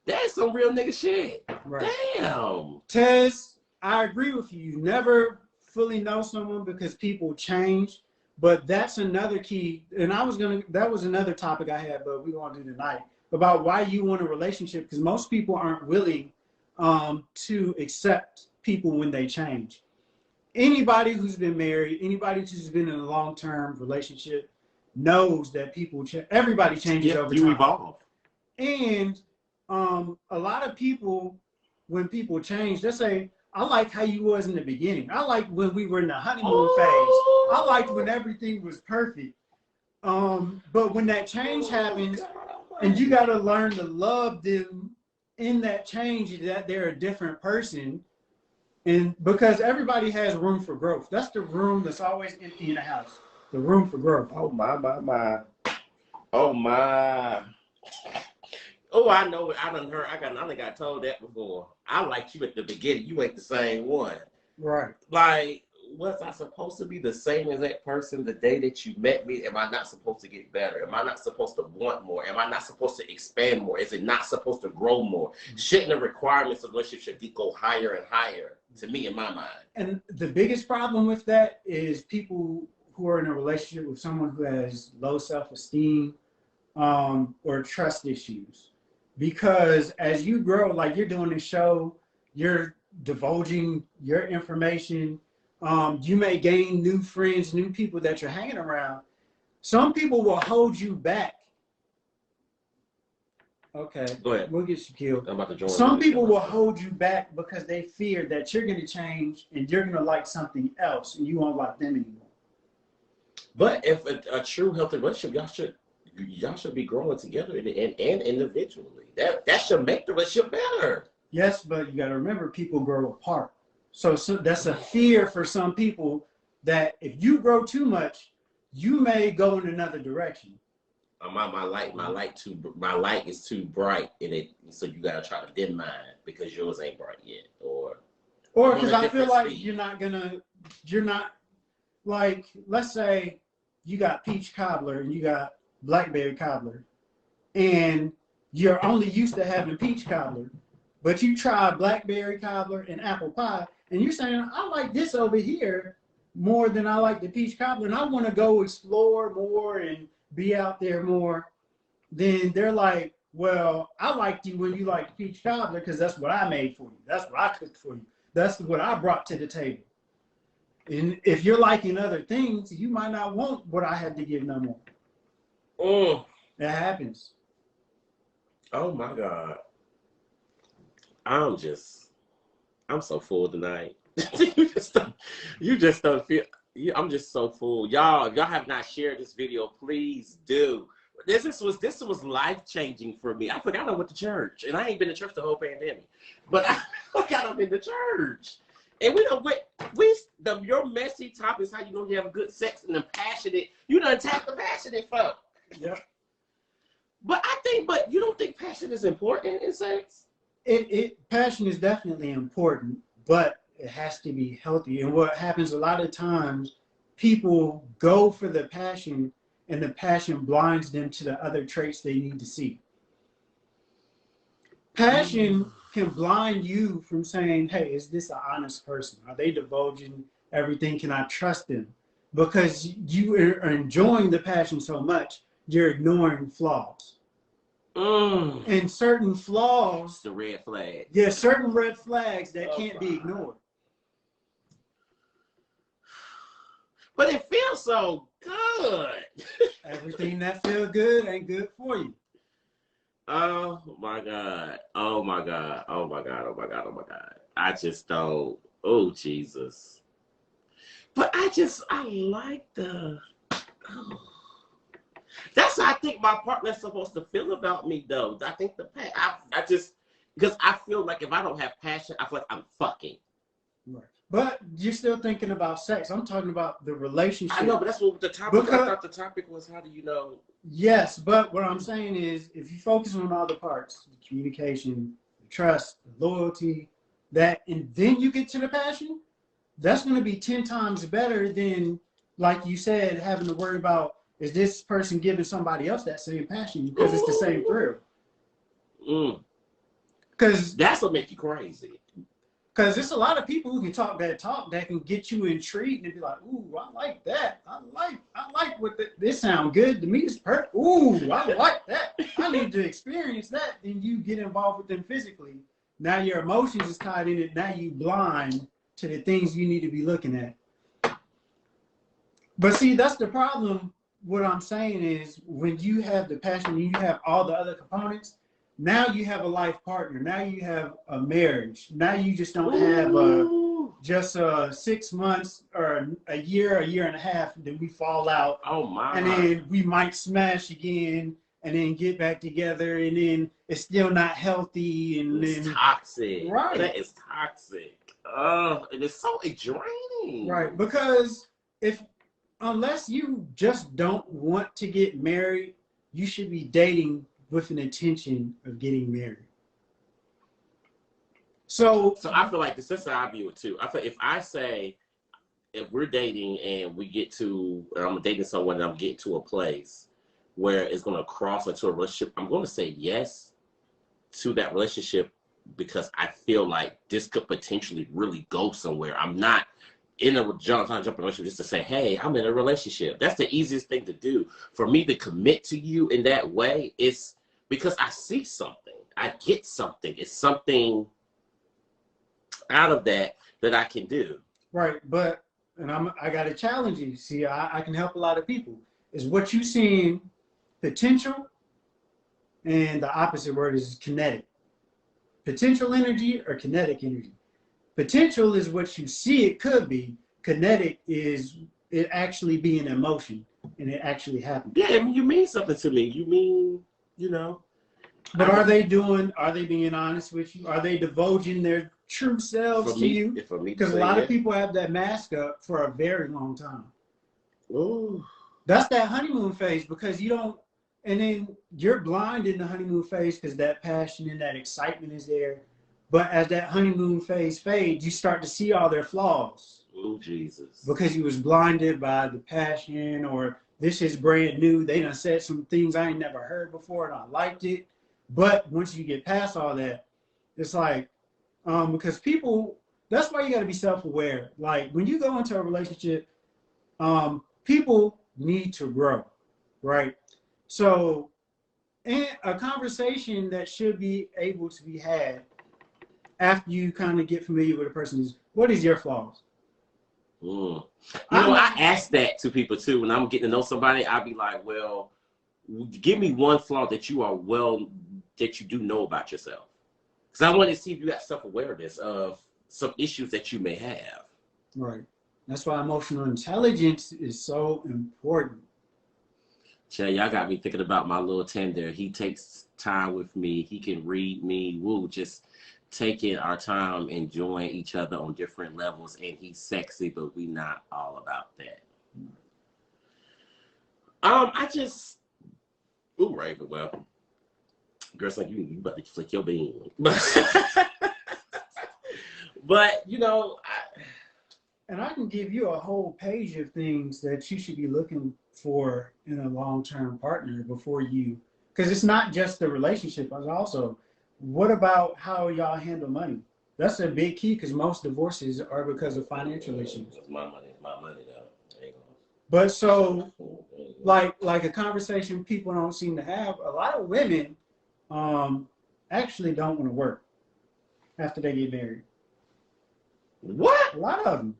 That's some real nigga shit. Right. Damn. Tez, I agree with you. You never fully know someone because people change, but that's another key. And that was another topic I had, but we're gonna do tonight about why you want a relationship, because most people aren't willing to accept people when they change. Anybody who's been married, anybody who's been in a long-term relationship knows that everybody changes over time. You evolve. And a lot of people, when people change, they say, I like how you was in the beginning. I like when we were in the honeymoon phase. I liked when everything was perfect. But when that change happens, and you got to learn to love them in that change, that they're a different person. And because everybody has room for growth. That's the room that's always empty in the house. The room for growth. Oh, my. Oh, my. Oh, I know it. I think I got told that before. I liked you at the beginning. You ain't the same one. Right. Like, was I supposed to be the same as that person the day that you met me? Am I not supposed to get better? Am I not supposed to want more? Am I not supposed to expand more? Is it not supposed to grow more? Shouldn't the requirements of relationship go higher and higher, to me, in my mind? And the biggest problem with that is people who are in a relationship with someone who has low self-esteem or trust issues. Because as you grow, like you're doing this show, you're divulging your information. You may gain new friends, new people that you're hanging around. Some people will hold you back Okay. Go ahead. We'll get Shaquille. I'm about to join. Some people will hold you back because they fear that you're going to change and you're going to like something else and you won't like them anymore. But if a true healthy relationship, y'all should be growing together and individually. That should make the relationship better. Yes, but you got to remember people grow apart. So that's a fear for some people that if you grow too much, you may go in another direction. My light is too bright in it, so you gotta try to dim mine because yours ain't bright yet, or because I feel like you're not like, let's say you got peach cobbler and you got blackberry cobbler, and you're only used to having peach cobbler, but you try blackberry cobbler and apple pie, and you're saying, I like this over here more than I like the peach cobbler, and I want to go explore more and be out there more. Then they're like, well, I liked you when you liked peach cobbler because that's what I made for you. That's what I cooked for you. That's what I brought to the table. And if you're liking other things, you might not want what I had to give no more. Oh, that happens. Oh my God. I'm so full tonight. you just don't feel. I'm just so full. Y'all, if y'all have not shared this video, please do. This was life changing for me. I forgot I went to church, and I ain't been to church the whole pandemic. But I forgot I've been to church. And your messy topic is how you gonna have good sex and the passionate. You done attack the passionate folk. Yep. But you don't think passion is important in sex? Passion is definitely important, but it has to be healthy. And what happens a lot of times, people go for the passion, and the passion blinds them to the other traits they need to see. Passion can blind you from saying, hey, is this an honest person? Are they divulging everything? Can I trust them? Because you are enjoying the passion so much, you're ignoring flaws. And certain flaws, the red flag. Yeah, certain red flags that can't be ignored. But it feels so good. Everything that feels good ain't good for you. Oh my God. Oh my God. Oh my God. Oh my God. Oh my God. I just don't. Oh, Jesus. But I like the. Oh. That's how I think my partner's supposed to feel about me, though. I think because I feel like if I don't have passion, I feel like I'm fucking. Right. But you're still thinking about sex. I'm talking about the relationship. I know, but that's what the topic. I thought the topic was, how do you know? Yes, but what I'm saying is, if you focus on all the parts, the communication, the trust, the loyalty, and then you get to the passion, that's going to be 10 times better than, like you said, having to worry about, is this person giving somebody else that same passion because it's the same thrill? Because that's what makes you crazy. Because there's a lot of people who can talk that can get you intrigued and be like, ooh, I like that. I like what this sound good to me. It's perfect. Ooh, I like that. I need to experience that. Then you get involved with them physically. Now your emotions is tied in it. Now you blind to the things you need to be looking at. But see, that's the problem. What I'm saying is, when you have the passion and you have all the other components, now you have a life partner. Now you have a marriage. Now you just don't have just 6 months or a year and a half. Then we fall out. Oh my! And then we might smash again, and then get back together, and then it's still not healthy, and it's then toxic. Right? That is toxic. And it's so draining. Right? Because unless you just don't want to get married, you should be dating with an intention of getting married. So I feel like this is how I view it too. I feel if we're dating and I'm dating someone and I'm getting to a place where it's going to cross into a relationship, I'm going to say yes to that relationship because I feel like this could potentially really go somewhere. I'm not trying to jump in a relationship just to say, hey, I'm in a relationship. That's the easiest thing to do. For me to commit to you in that way, it's because I see something. I get something. It's something out of that I can do. Right, but I got to challenge you. See, I can help a lot of people. Is what you seeing potential, and the opposite word is kinetic. Potential energy or kinetic energy. Potential is what you see it could be. Kinetic is it actually being in motion and it actually happening. Yeah, I mean, you mean something to me. You mean, you know. But are they being honest with you? Are they divulging their true selves to you? Because a lot of people have that mask up for a very long time. Ooh. That's that honeymoon phase because you don't, and then you're blind in the honeymoon phase because that passion and that excitement is there. But as that honeymoon phase fades, you start to see all their flaws. Oh, Jesus. Because you was blinded by the passion or this is brand new. They done said some things I ain't never heard before and I liked it. But once you get past all that, it's like, because people, that's why you got to be self-aware. Like when you go into a relationship, people need to grow, right? So, and a conversation that should be able to be had after you kind of get familiar with a person is, what is your flaws? You know, I ask that to people too. When I'm getting to know somebody, I'll be like, well, give me one flaw that you do know about yourself. Because I want to see if you got self-awareness of some issues that you may have. Right. That's why emotional intelligence is so important. Chad, y'all got me thinking about my little tender. He takes time with me. He can read me. Woo, just taking our time, enjoying each other on different levels. And he's sexy, but we not all about that. Ooh, Raven, well, girls like you about to flick your bean. But you know, and I can give you a whole page of things that you should be looking for in a long-term partner before you, because it's not just the relationship, but also what about how y'all handle money? That's a big key because most divorces are because of financial issues. It's my money though. But so, like a conversation people don't seem to have. A lot of women actually don't want to work after they get married. What? A lot of them.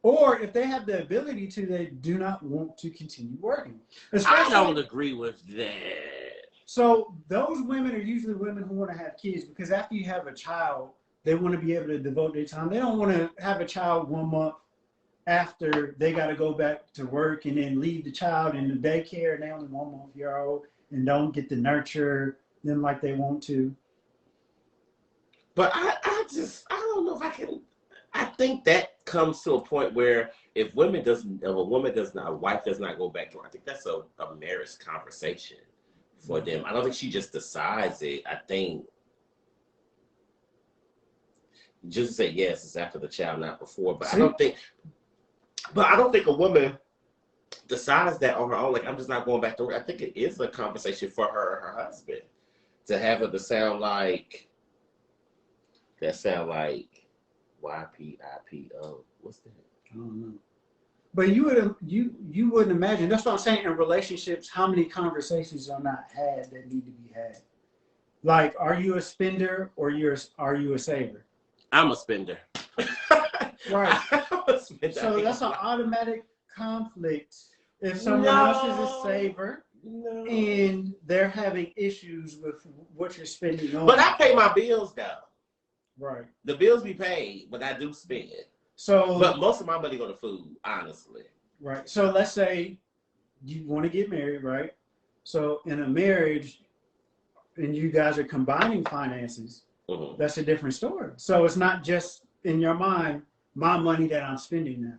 Or if they have the ability to, they do not want to continue working. I don't agree with that. So those women are usually women who want to have kids because after you have a child, they want to be able to devote their time. They don't want to have a child 1 month after they got to go back to work and then leave the child in the daycare and they only 1 month old and don't get to nurture them like they want to. But I don't know if I can. I think that comes to a point where if a wife does not go back to work, I think that's a marriage conversation for them. I don't think she just decides it. I think just say yes, it's after the child, not before. But I don't think a woman decides that on her own. Like, I'm just not going back to work. I think it is a conversation for her and her husband to have it to sound like YPIPO. What's that? I don't know. But you wouldn't imagine. That's what I'm saying. In relationships, how many conversations are not had that need to be had? Like, are you a spender or are you a saver? I'm a spender. Right. I'm a spender. So that's an automatic conflict. If someone else is a saver and they're having issues with what you're spending on. But I pay my bills though. Right. The bills be paid, but I do spend. So, but most of my money go to food, honestly. Right. So let's say you want to get married, right? So in a marriage, and you guys are combining finances, that's a different story. So it's not just in your mind, my money that I'm spending now.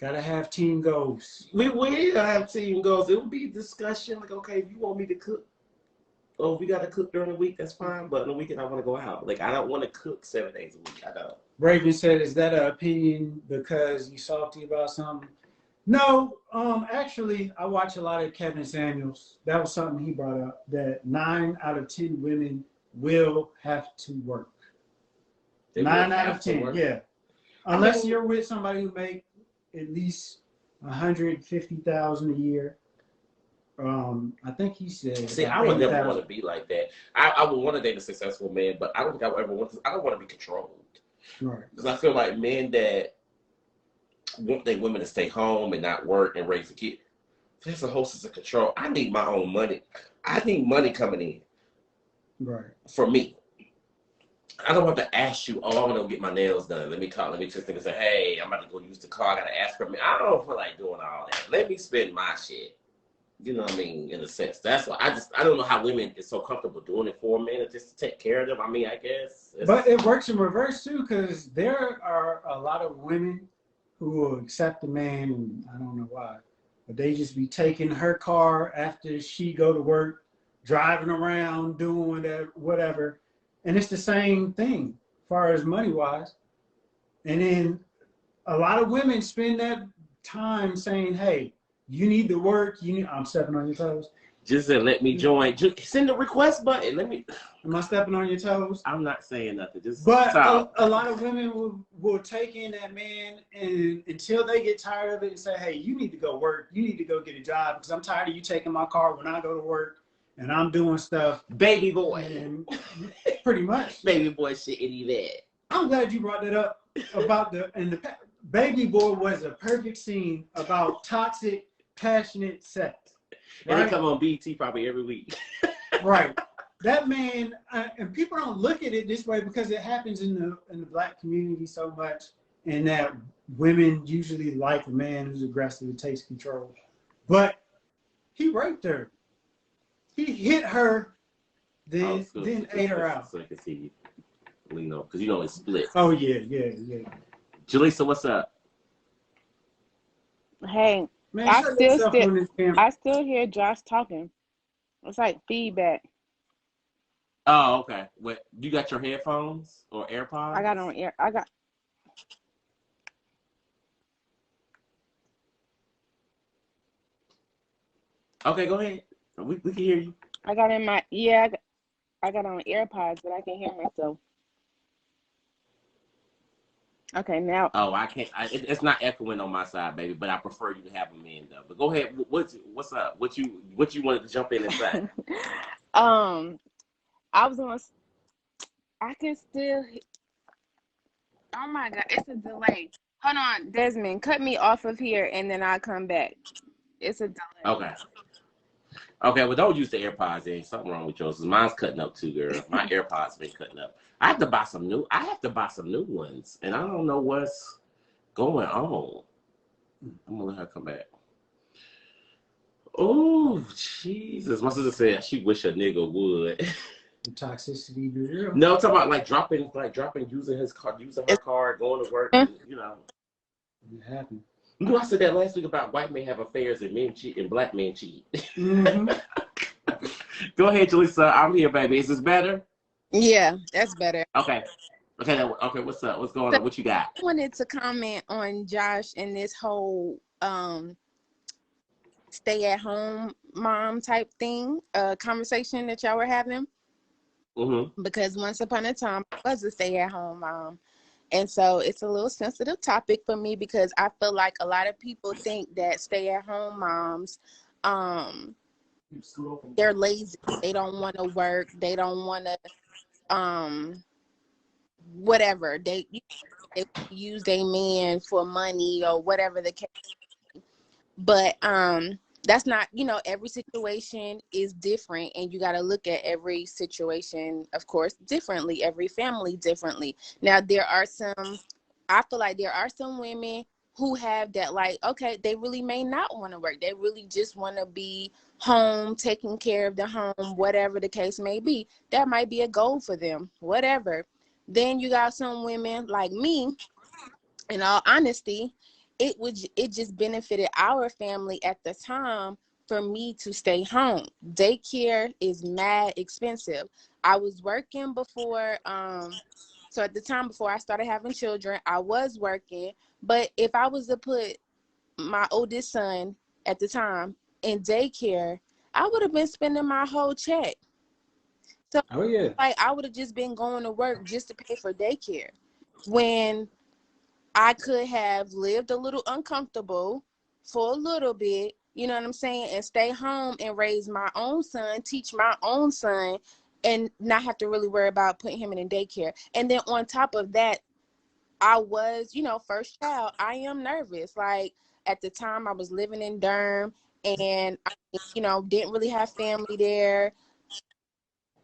Gotta have team goals. We will have team goals. It will be discussion like, okay, if you want me to cook, oh, we got to cook during the week, that's fine. But on the weekend, I want to go out. Like, I don't want to cook 7 days a week. I don't. Raven said, is that an opinion because you salty about something? No, actually, I watch a lot of Kevin Samuels. That was something he brought up, that 9 out of 10 women will have to work. 9 out of 10, yeah. Unless you're with somebody who make at least $150,000 a year. I think he said. See, I would never want to be like that. I would want to date a successful man, but I don't think I would ever want to. I don't want to be controlled. Right. Because I feel like men that want their women to stay home and not work and raise a kid. There's a whole sense of control. I need my own money. I need money coming in Right. for me. I don't have to ask you, oh, I'm gonna go get my nails done. Let me just think and say, hey, I'm about to go use the car. I gotta ask for me. I don't feel like doing all that. Let me spend my shit. You know what I mean? In a sense. That's why I don't know how women is so comfortable doing it for a man just to take care of them. I mean, I guess. But it works in reverse too, because there are a lot of women who will accept a man, and I don't know why, but they just be taking her car after she go to work, driving around, doing whatever. And it's the same thing as far as money wise. And then a lot of women spend that time saying, hey, you need to work. I'm stepping on your toes. Just let me join. Just send the request button. Let me. Am I stepping on your toes? I'm not saying nothing. But a lot of women will take in that man and until they get tired of it and say, hey, you need to go work. You need to go get a job because I'm tired of you taking my car when I go to work and I'm doing stuff. Baby boy. And pretty much. Baby boy shit ain't that. I'm glad you brought that up about the Baby Boy was a perfect scene about toxic, passionate sex. Right? And they come on BET probably every week. Right. That man, and people don't look at it this way because it happens in the Black community so much, and that women usually like a man who's aggressive and takes control. But he raped her. He hit her, then ate her out. So I can see you. You know, because you know it's split. Oh yeah. Jaleesa, what's up? Hey, Man, I still hear Josh talking. It's like feedback. Oh, okay. What, you got your headphones or AirPods? I got. Okay, go ahead. We can hear you. I got on AirPods, but I can hear myself. Okay, now. Oh, I can't. It's not echoing on my side, baby. But I prefer you to have them in though. But go ahead. What's up? What you wanted to jump in and say? I was on. I can still. Oh my God, it's a delay. Hold on, Desmond, cut me off of here, and then I'll come back. It's a delay. Okay. Well, don't use the AirPods. There ain't something wrong with yours. Mine's cutting up too, girl. My AirPods been cutting up. I have to buy some new ones, and I don't know what's going on. I'm gonna let her come back. Oh, Jesus. My sister said she wish a nigga would. The toxicity be real. No, I'm talking about like dropping, using her car, going to work, you know. It happened. You know, I said that last week about white men have affairs and men cheat and black men cheat. Mm-hmm. Go ahead, Jaleesa. I'm here, baby. Is this better? Yeah, that's better. Okay. What's up? What's going on? What you got? I wanted to comment on Josh and this whole stay-at-home mom type thing, conversation that y'all were having. Mm-hmm. Because once upon a time, I was a stay-at-home mom. And so it's a little sensitive topic for me because I feel like a lot of people think that stay-at-home moms, they're lazy. They don't want to work. They don't want to, whatever. They use their man for money or whatever the case. But that's not, every situation is different, and you got to look at every situation, of course, differently, every family differently. Now, I feel like there are some women who have that, like, okay, they really may not want to work. They really just want to be home, taking care of the home, whatever the case may be. That might be a goal for them, whatever. Then you got some women like me, in all honesty, it just benefited our family at the time for me to stay home. Daycare is mad expensive. I was working before, so at the time before I started having children, I was working. But if I was to put my oldest son at the time in daycare, I would have been spending my whole check. So like I would have just been going to work just to pay for daycare, when I could have lived a little uncomfortable for a little bit, you know what I'm saying, and stay home and raise my own son, teach my own son, and not have to really worry about putting him in daycare. And then on top of that, I was, first child, I am nervous. Like at the time I was living in Durham and I, didn't really have family there.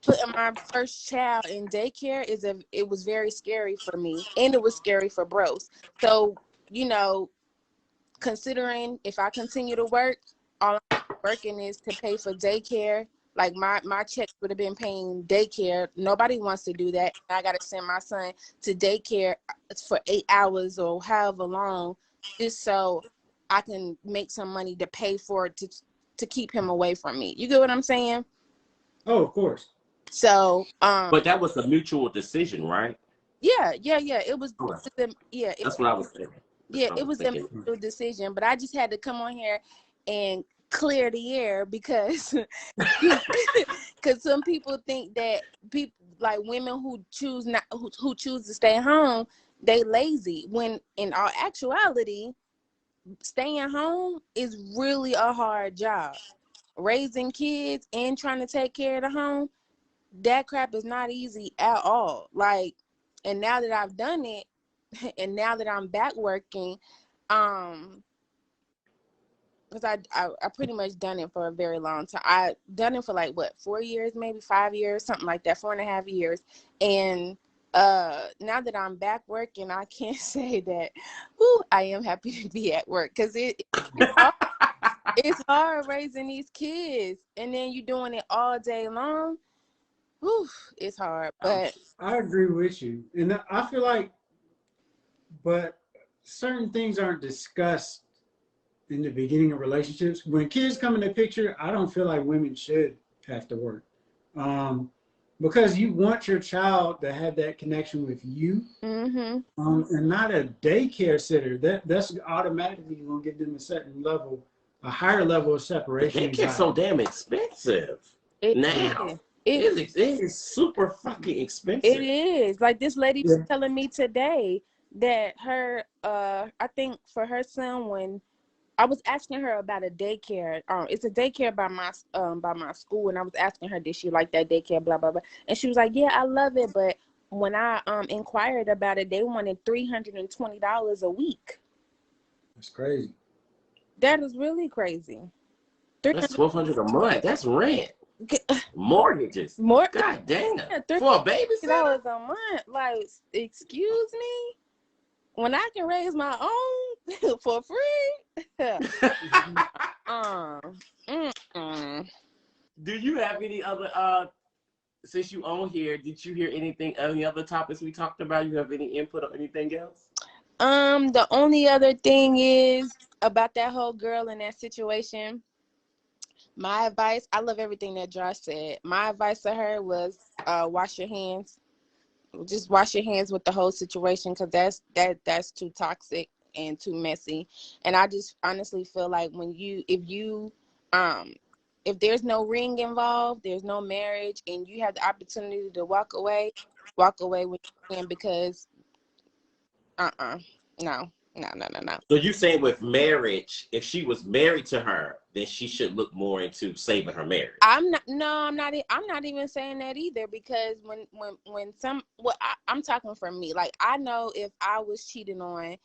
Putting my first child in daycare it was very scary for me, and it was scary for bros. So, considering if I continue to work, all I'm working is to pay for daycare. Like my check would have been paying daycare. Nobody wants to do that. I got to send my son to daycare for 8 hours or however long, just so I can make some money to pay for it to keep him away from me. You get what I'm saying? Oh, of course. So, But that was a mutual decision, right? yeah. It was, That's what I was thinking. it was a mutual decision, but I just had to come on here and clear the air because some people think that people like women who choose to stay home, they lazy, when in all actuality staying home is really a hard job. Raising kids and trying to take care of the home, that crap is not easy at all. Like, and now that I've done it and now that I'm back working, because I pretty much done it for a very long time. I done it for like 4 years, maybe 5 years, something like that, 4.5 years. And now that I'm back working, I can't say that I am happy to be at work, because it's hard raising these kids, and then you doing it all day long. Whew, it's hard. But I agree with you, and I feel like, but certain things aren't discussed in the beginning of relationships. When kids come in the picture, I don't feel like women should have to work, because you want your child to have that connection with you, and not a daycare sitter. That's automatically going to give them a higher level of separation. Daycare's so damn expensive now. It is super fucking expensive. It is. Like this lady was telling me today that her, I think for her son, when I was asking her about a daycare, it's a daycare by my school, and I was asking her, did she like that daycare, blah blah blah, and she was like, yeah, I love it, but when I inquired about it, they wanted $320 a week. That's crazy. That is really crazy. That's $1,200 a month. That's rent. Mortgages. God damn. Yeah, for a babysitter? $300 a month. Like, excuse me? When I can raise my own for free? Do you have any other, since you on here, did you hear any other topics we talked about? You have any input or anything else? The only other thing is about that whole girl in that situation. My advice, I love everything that Josh said. My advice to her was wash your hands. Just wash your hands with the whole situation, because that's too toxic and too messy. And I just honestly feel like if there's no ring involved, there's no marriage, and you have the opportunity to walk away when you can, because no. So you saying with marriage, if she was married to her, then she should look more into saving her marriage? I'm not even saying that either, because I'm talking for me. Like, I know if I was cheating on,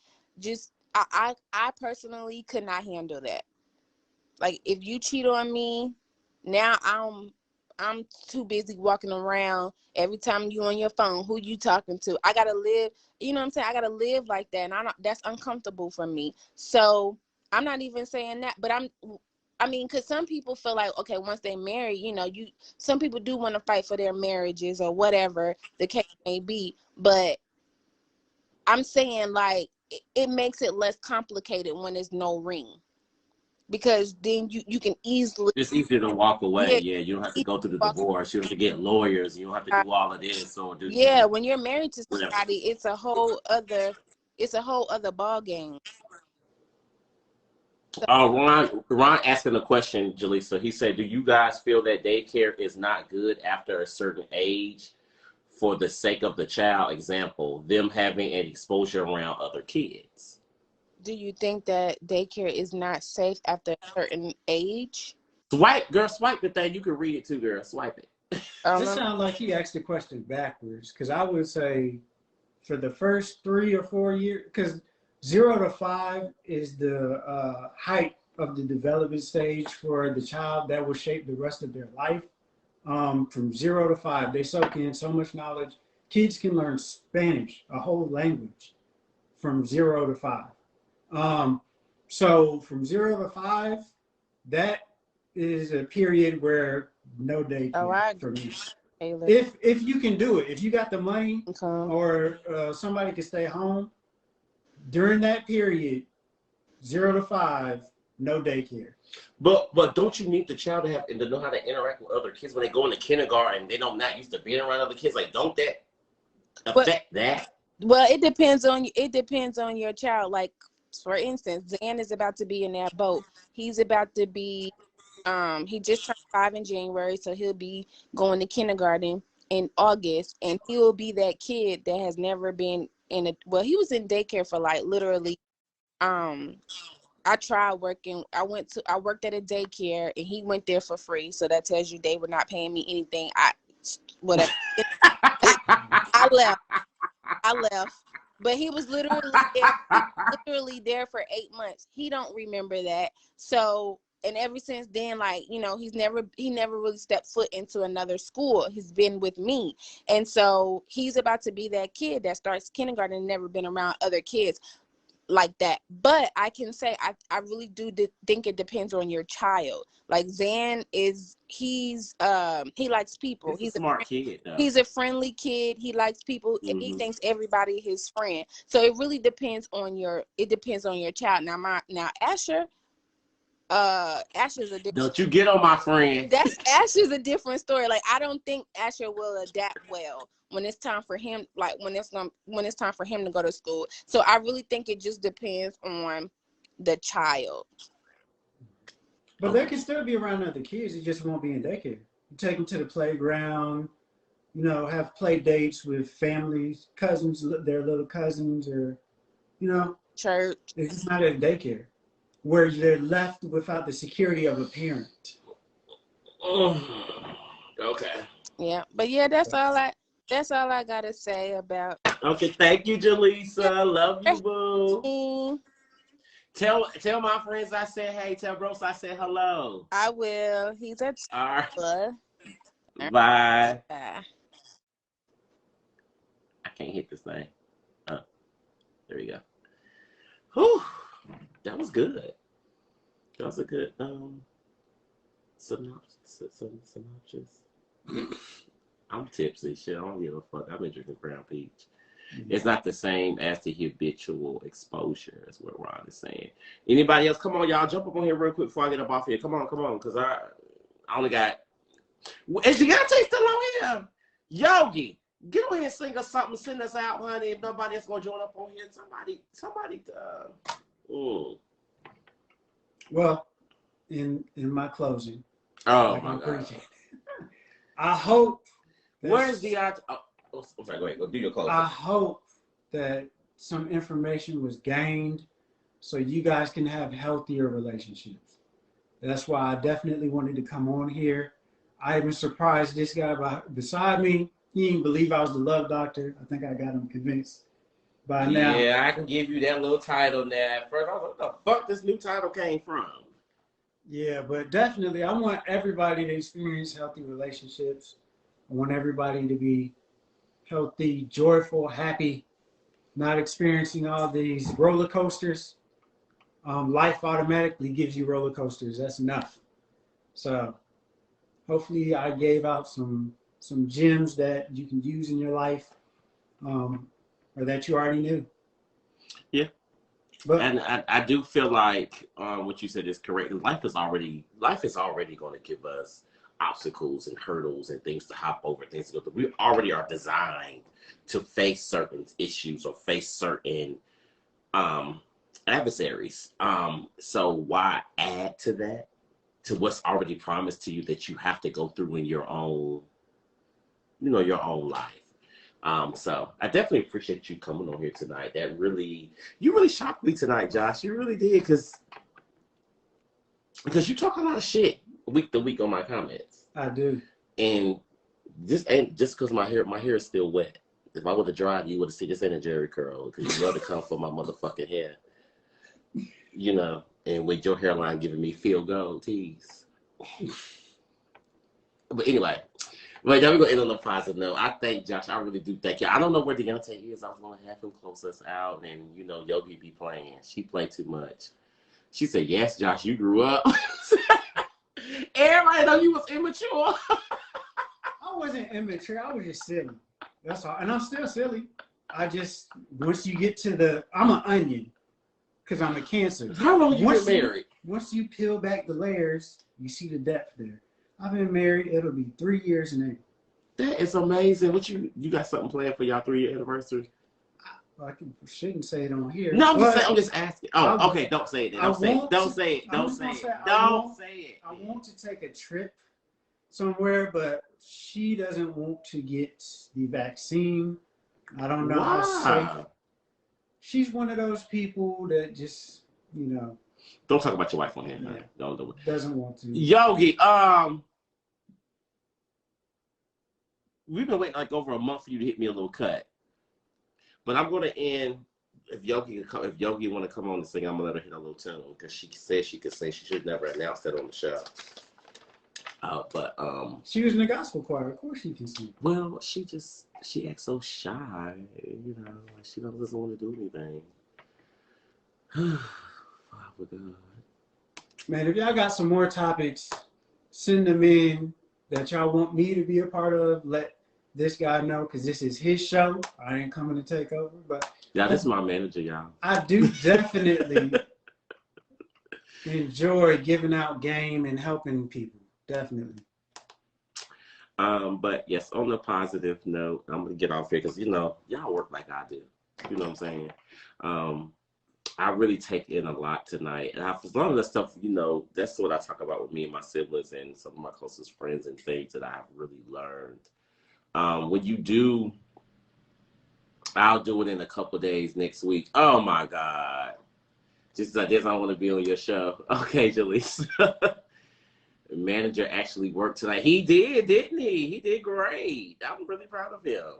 I personally could not handle that. Like, if you cheat on me, now I'm too busy walking around every time you on your phone. Who you talking to? I gotta live. You know what I'm saying? I gotta live like that, and that's uncomfortable for me. So I'm not even saying that, but I mean, because some people feel like, okay, once they marry, some people do want to fight for their marriages or whatever the case may be. But I'm saying, like, it makes it less complicated when there's no ring. Because then you can easily... It's easier to walk away. Yeah, you don't have to go through the divorce. You don't have to get lawyers. You don't have to do all of this. When you're married to somebody, it's a whole other ball game. So, Ron asking a question, Jaleesa. He said, do you guys feel that daycare is not good after a certain age for the sake of the child? Example, them having an exposure around other kids. Do you think that daycare is not safe after a certain age? Swipe the thing. You can read it too, girl. Swipe it. This sounds like he asked the question backwards, because I would say for the first 3 or 4 years, because 0 to 5 is the height of the development stage for the child that will shape the rest of their life. From 0 to 5, they soak in so much knowledge. Kids can learn Spanish, a whole language, from 0 to 5. So from 0 to 5, that is a period where no daycare for me. Taylor. If you can do it, if you got the money, Okay. or somebody can stay home during that period, 0 to 5, no daycare. But don't you need the child to have and to know how to interact with other kids when they go into kindergarten? They don't not used to being around other kids. Like, don't that affect that? Well, it depends on your child. Like, for instance, Zan is about to be in that boat. He's about to be he just turned 5 in January, so he'll be going to kindergarten in August, and he will be that kid that has never been in a, well, he was in daycare for like literally I tried working. I worked at a daycare, and he went there for free. So that tells you they were not paying me anything. Whatever. I left. But he was literally there for 8 months. He don't remember that. So, and ever since then, like, you know, he never really stepped foot into another school. He's been with me. And so he's about to be that kid that starts kindergarten and never been around other kids like that. But I can say I really do think it depends on your child. Like Zan he likes people. He's a smart kid though. He's a friendly kid. He likes people, and he thinks everybody his friend. So it really depends on your child. Now Asher's a different. Don't you get on my friend. Asher's a different story. Like, I don't think Asher will adapt well when it's time for him, like when it's time for him to go to school. So I really think it just depends on the child. But they can still be around other kids. It just won't be in daycare. You take them to the playground, you know, have play dates with families, cousins, their little cousins, or, you know, church. It's not at daycare where they're left without the security of a parent. Okay. Yeah, but yeah, that's all I gotta say about. Okay, thank you, Jaleesa. Love you, boo. Tell my friends I said hey. Tell Bros I said hello. I will. He's at all right. Bye. Bye. I can't hit this thing. Oh, there we go. Whew. That was good. That was a good synopsis. I'm tipsy. Shit, I don't give a fuck. I've been drinking Crown Peach. It's not the same as the habitual exposure, is what Ron is saying. Anybody else? Come on, y'all. Jump up on here real quick before I get up off here. Come on, because I only got... Is Deontay still on here? Yogi, get on here and sing us something. Send us out, honey. If nobody else going to join up on here, somebody... Well, in my closing... Oh, my God. I hope... Where's Deontay? Oh, sorry, go ahead. Go do your closing. I hope that some information was gained so you guys can have healthier relationships. That's why I definitely wanted to come on here. I even surprised this guy beside me. He didn't believe I was the love doctor. I think I got him convinced by now. Yeah, I can give you that little title now. First, I was like, what the fuck this new title came from? Yeah, but definitely, I want everybody to experience healthy relationships. I want everybody to be healthy, joyful, happy, not experiencing all these roller coasters. Life automatically gives you roller coasters. That's enough. So hopefully I gave out some gems that you can use in your life, or that you already knew. Yeah. But, and I do feel like what you said is correct. Life is already going to give us obstacles and hurdles and things to hop over, things to go through. We already are designed to face certain issues or face certain adversaries. So why add to that, to what's already promised to you that you have to go through in your own, your own life. So I definitely appreciate you coming on here tonight. You really shocked me tonight, Josh. You really did, because you talk a lot of shit week to week on my comments. I do. And just because my hair is still wet. If I would have drive, you would have seen this ain't a Jerry curl because you love to come for my motherfucking hair. You know, and with your hairline giving me feel gold tease. But anyway, but then we're going to end on a positive note. I thank Josh. I really do thank you. I don't know where Deontay is. I was going to have him close us out. And, you know, Yogi be playing. She played too much. She said, yes, Josh, you grew up. Everybody know you was immature. I wasn't immature. I was just silly. That's all. And I'm still silly. I just, once you get to I'm an onion because I'm a Cancer. How long you been married? Once you peel back the layers, you see the depth there. I've been married. It'll be 3 years in April. That is amazing. What you got something planned for y'all 3-year anniversary? I shouldn't say it on here. No, I'm just asking. Oh, okay. Don't say it. Don't say it. Don't say it. Don't say it. Don't say it. I want to take a trip somewhere, but she doesn't want to get the vaccine. I don't know how safe. She's one of those people that just, you know. Don't talk about your wife on here. Yeah. Don't. Doesn't want to. Yogi, we've been waiting like over a month for you to hit me a little cut. But I'm going to end, if Yogi want to come on and sing, I'm going to let her hit a little tune because she said she could sing. She should never announce that on the show. But she was in the gospel choir. Of course she can sing. Well, she acts so shy. You know, she doesn't want to do anything. Father God. Man, if y'all got some more topics, send them in that y'all want me to be a part of. Let this guy know because this is his show. I ain't coming to take over, but yeah, this is my manager, y'all. I do definitely enjoy giving out game and helping people. Definitely. But yes, on a positive note, I'm gonna get off here because you know y'all work like I do. You know what I'm saying? I really take in a lot tonight, and a lot of the stuff, you know, that's what I talk about with me and my siblings and some of my closest friends and things that I've really learned. When you do, I'll do it in a couple of days next week. Oh my God. Just like this, I want to be on your show. Okay, Jaleesa. The manager actually worked tonight. He did, didn't he? He did great. I'm really proud of him.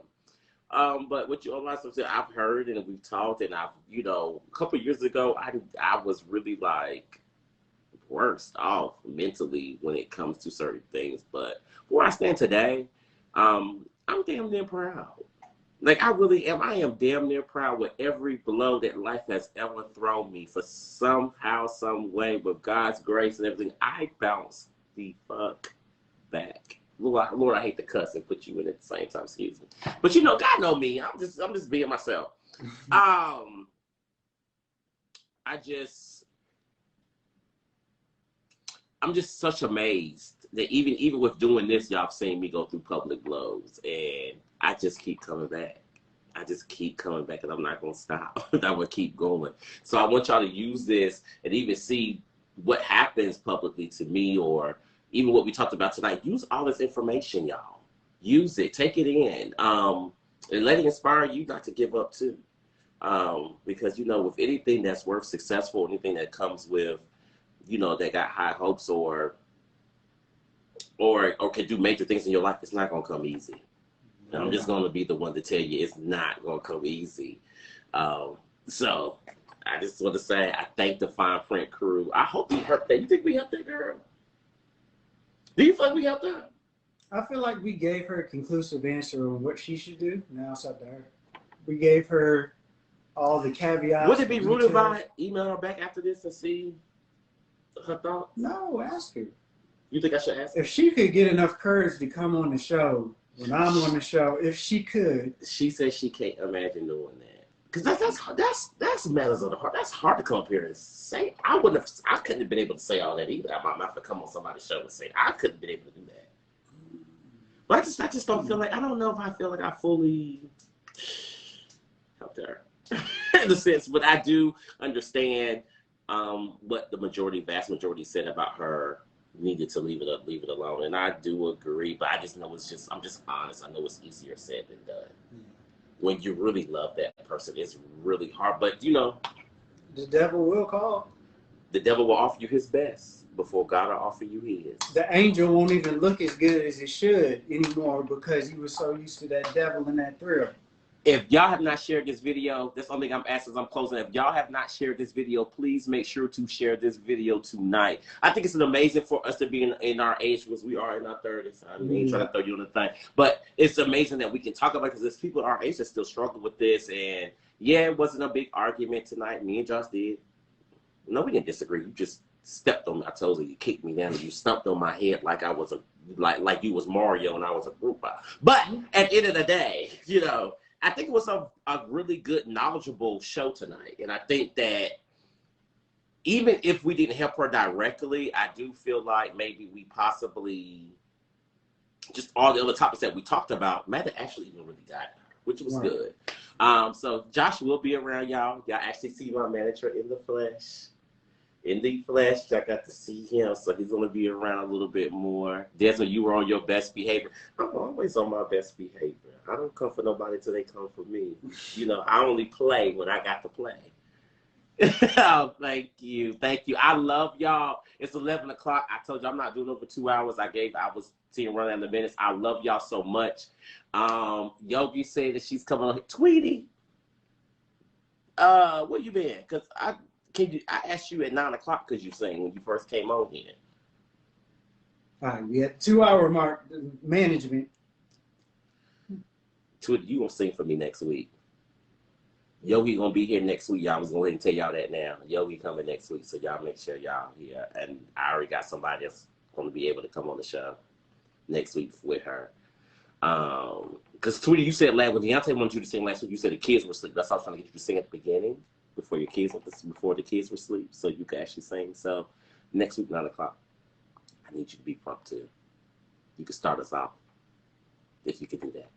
But what you online stuff I've heard and we've talked, and I've, you know, a couple of years ago, I was really like worst off mentally when it comes to certain things. But where I stand today, I'm damn near proud. Like I really am. I am damn near proud with every blow that life has ever thrown me. For somehow, some way, with God's grace and everything, I bounced the fuck back. Lord, I hate to cuss and put you in at the same time. Excuse me, but you know, God know me. I'm just being myself. I'm just such amazed that even with doing this, y'all have seen me go through public blows, and I just keep coming back. I just keep coming back, and I'm not gonna stop. I will keep going. So I want y'all to use this and even see what happens publicly to me, or even what we talked about tonight. Use all this information, y'all. Use it. Take it in. And let it inspire you not to give up too. Because, you know, with anything that's worth successful, anything that comes with, you know, that got high hopes or can do major things in your life, it's not going to come easy. And I'm just going to be the one to tell you it's not going to come easy. So I just want to say I thank the Fine Print crew. I hope we helped that. You think we helped that girl? Do you feel like we helped her? I feel like we gave her a conclusive answer on what she should do. Now it's up to her. We gave her all the caveats. Would it be rude if I email her back after this and see her thoughts? No, ask her. You think I should ask her? If she could get enough courage to come on the show, when I'm on the show, if she could. She says she can't imagine doing that. Because that's matters of the heart. That's hard to come up here and say. I couldn't have been able to say all that either. I might have to come on somebody's show and say I couldn't have been able to do that. But I just don't feel like, I don't know if I feel like I fully helped her in the sense, but I do understand what the vast majority said about her needed to leave it alone. And I do agree, but I just know I'm just honest. I know it's easier said than done. When you really love that person, it's really hard. But, you know, the devil will call. The devil will offer you his best before God will offer you his. The angel won't even look as good as it should anymore because he was so used to that devil and that thrill. If y'all have not shared this video, that's the only thing I'm asking as I'm closing. If y'all have not shared this video, please make sure to share this video tonight. I think it's amazing for us to be in our age, because we are in our 30s. I ain't trying to throw you on the thing. But it's amazing that we can talk about it, because there's people our age that still struggle with this. And yeah, it wasn't a big argument tonight. Me and Josh did. No, we didn't disagree. You just stepped on me. I told you kicked me down and you stumped on my head like I was like you was Mario and I was a Koopa. But at the end of the day, you know, I think it was a really good, knowledgeable show tonight. And I think that even if we didn't help her directly, I do feel like maybe we possibly, just all the other topics that we talked about, might have actually even really got her, which was good. So Josh will be around, y'all. Y'all actually see my manager in the flesh. In the flesh, I got to see him, so he's going to be around a little bit more. Desmond, you were on your best behavior. I'm always on my best behavior. I don't come for nobody till they come for me. You know, I only play when I got to play. Oh, thank you. Thank you. I love y'all. It's 11 o'clock. I told you I'm not doing over 2 hours. I was seeing run out of minutes. I love y'all so much. Yogi said that she's coming on. Tweety, where you been? Because I asked you at 9 o'clock because you sang when you first came on here. All right, we had 2 hour mark management. Tweety, you gonna sing for me next week. Yogi gonna be here next week. Y'all was gonna go ahead and tell y'all that now. Yogi coming next week, so y'all make sure y'all here. And I already got somebody that's gonna be able to come on the show next week with her. Because Tweety, you said last when Deontay wanted you to sing last week, you said the kids were asleep. That's why I was trying to get you to sing at the beginning before the kids were asleep, so you could actually sing. So next week, 9 o'clock, I need you to be prompt too. You can start us off if you could do that.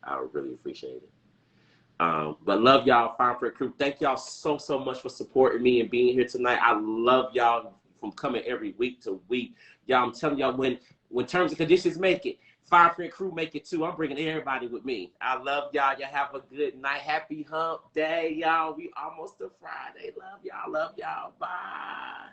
I would really appreciate it. But love y'all, Fine Print Crew. Thank y'all so much for supporting me and being here tonight. I love y'all from coming every week to week. Y'all, I'm telling y'all, when terms and conditions make it, Fine Print Crew make it too. I'm bringing everybody with me. I love y'all. Y'all have a good night. Happy hump day, y'all. We almost to Friday. Love y'all. Love y'all. Bye.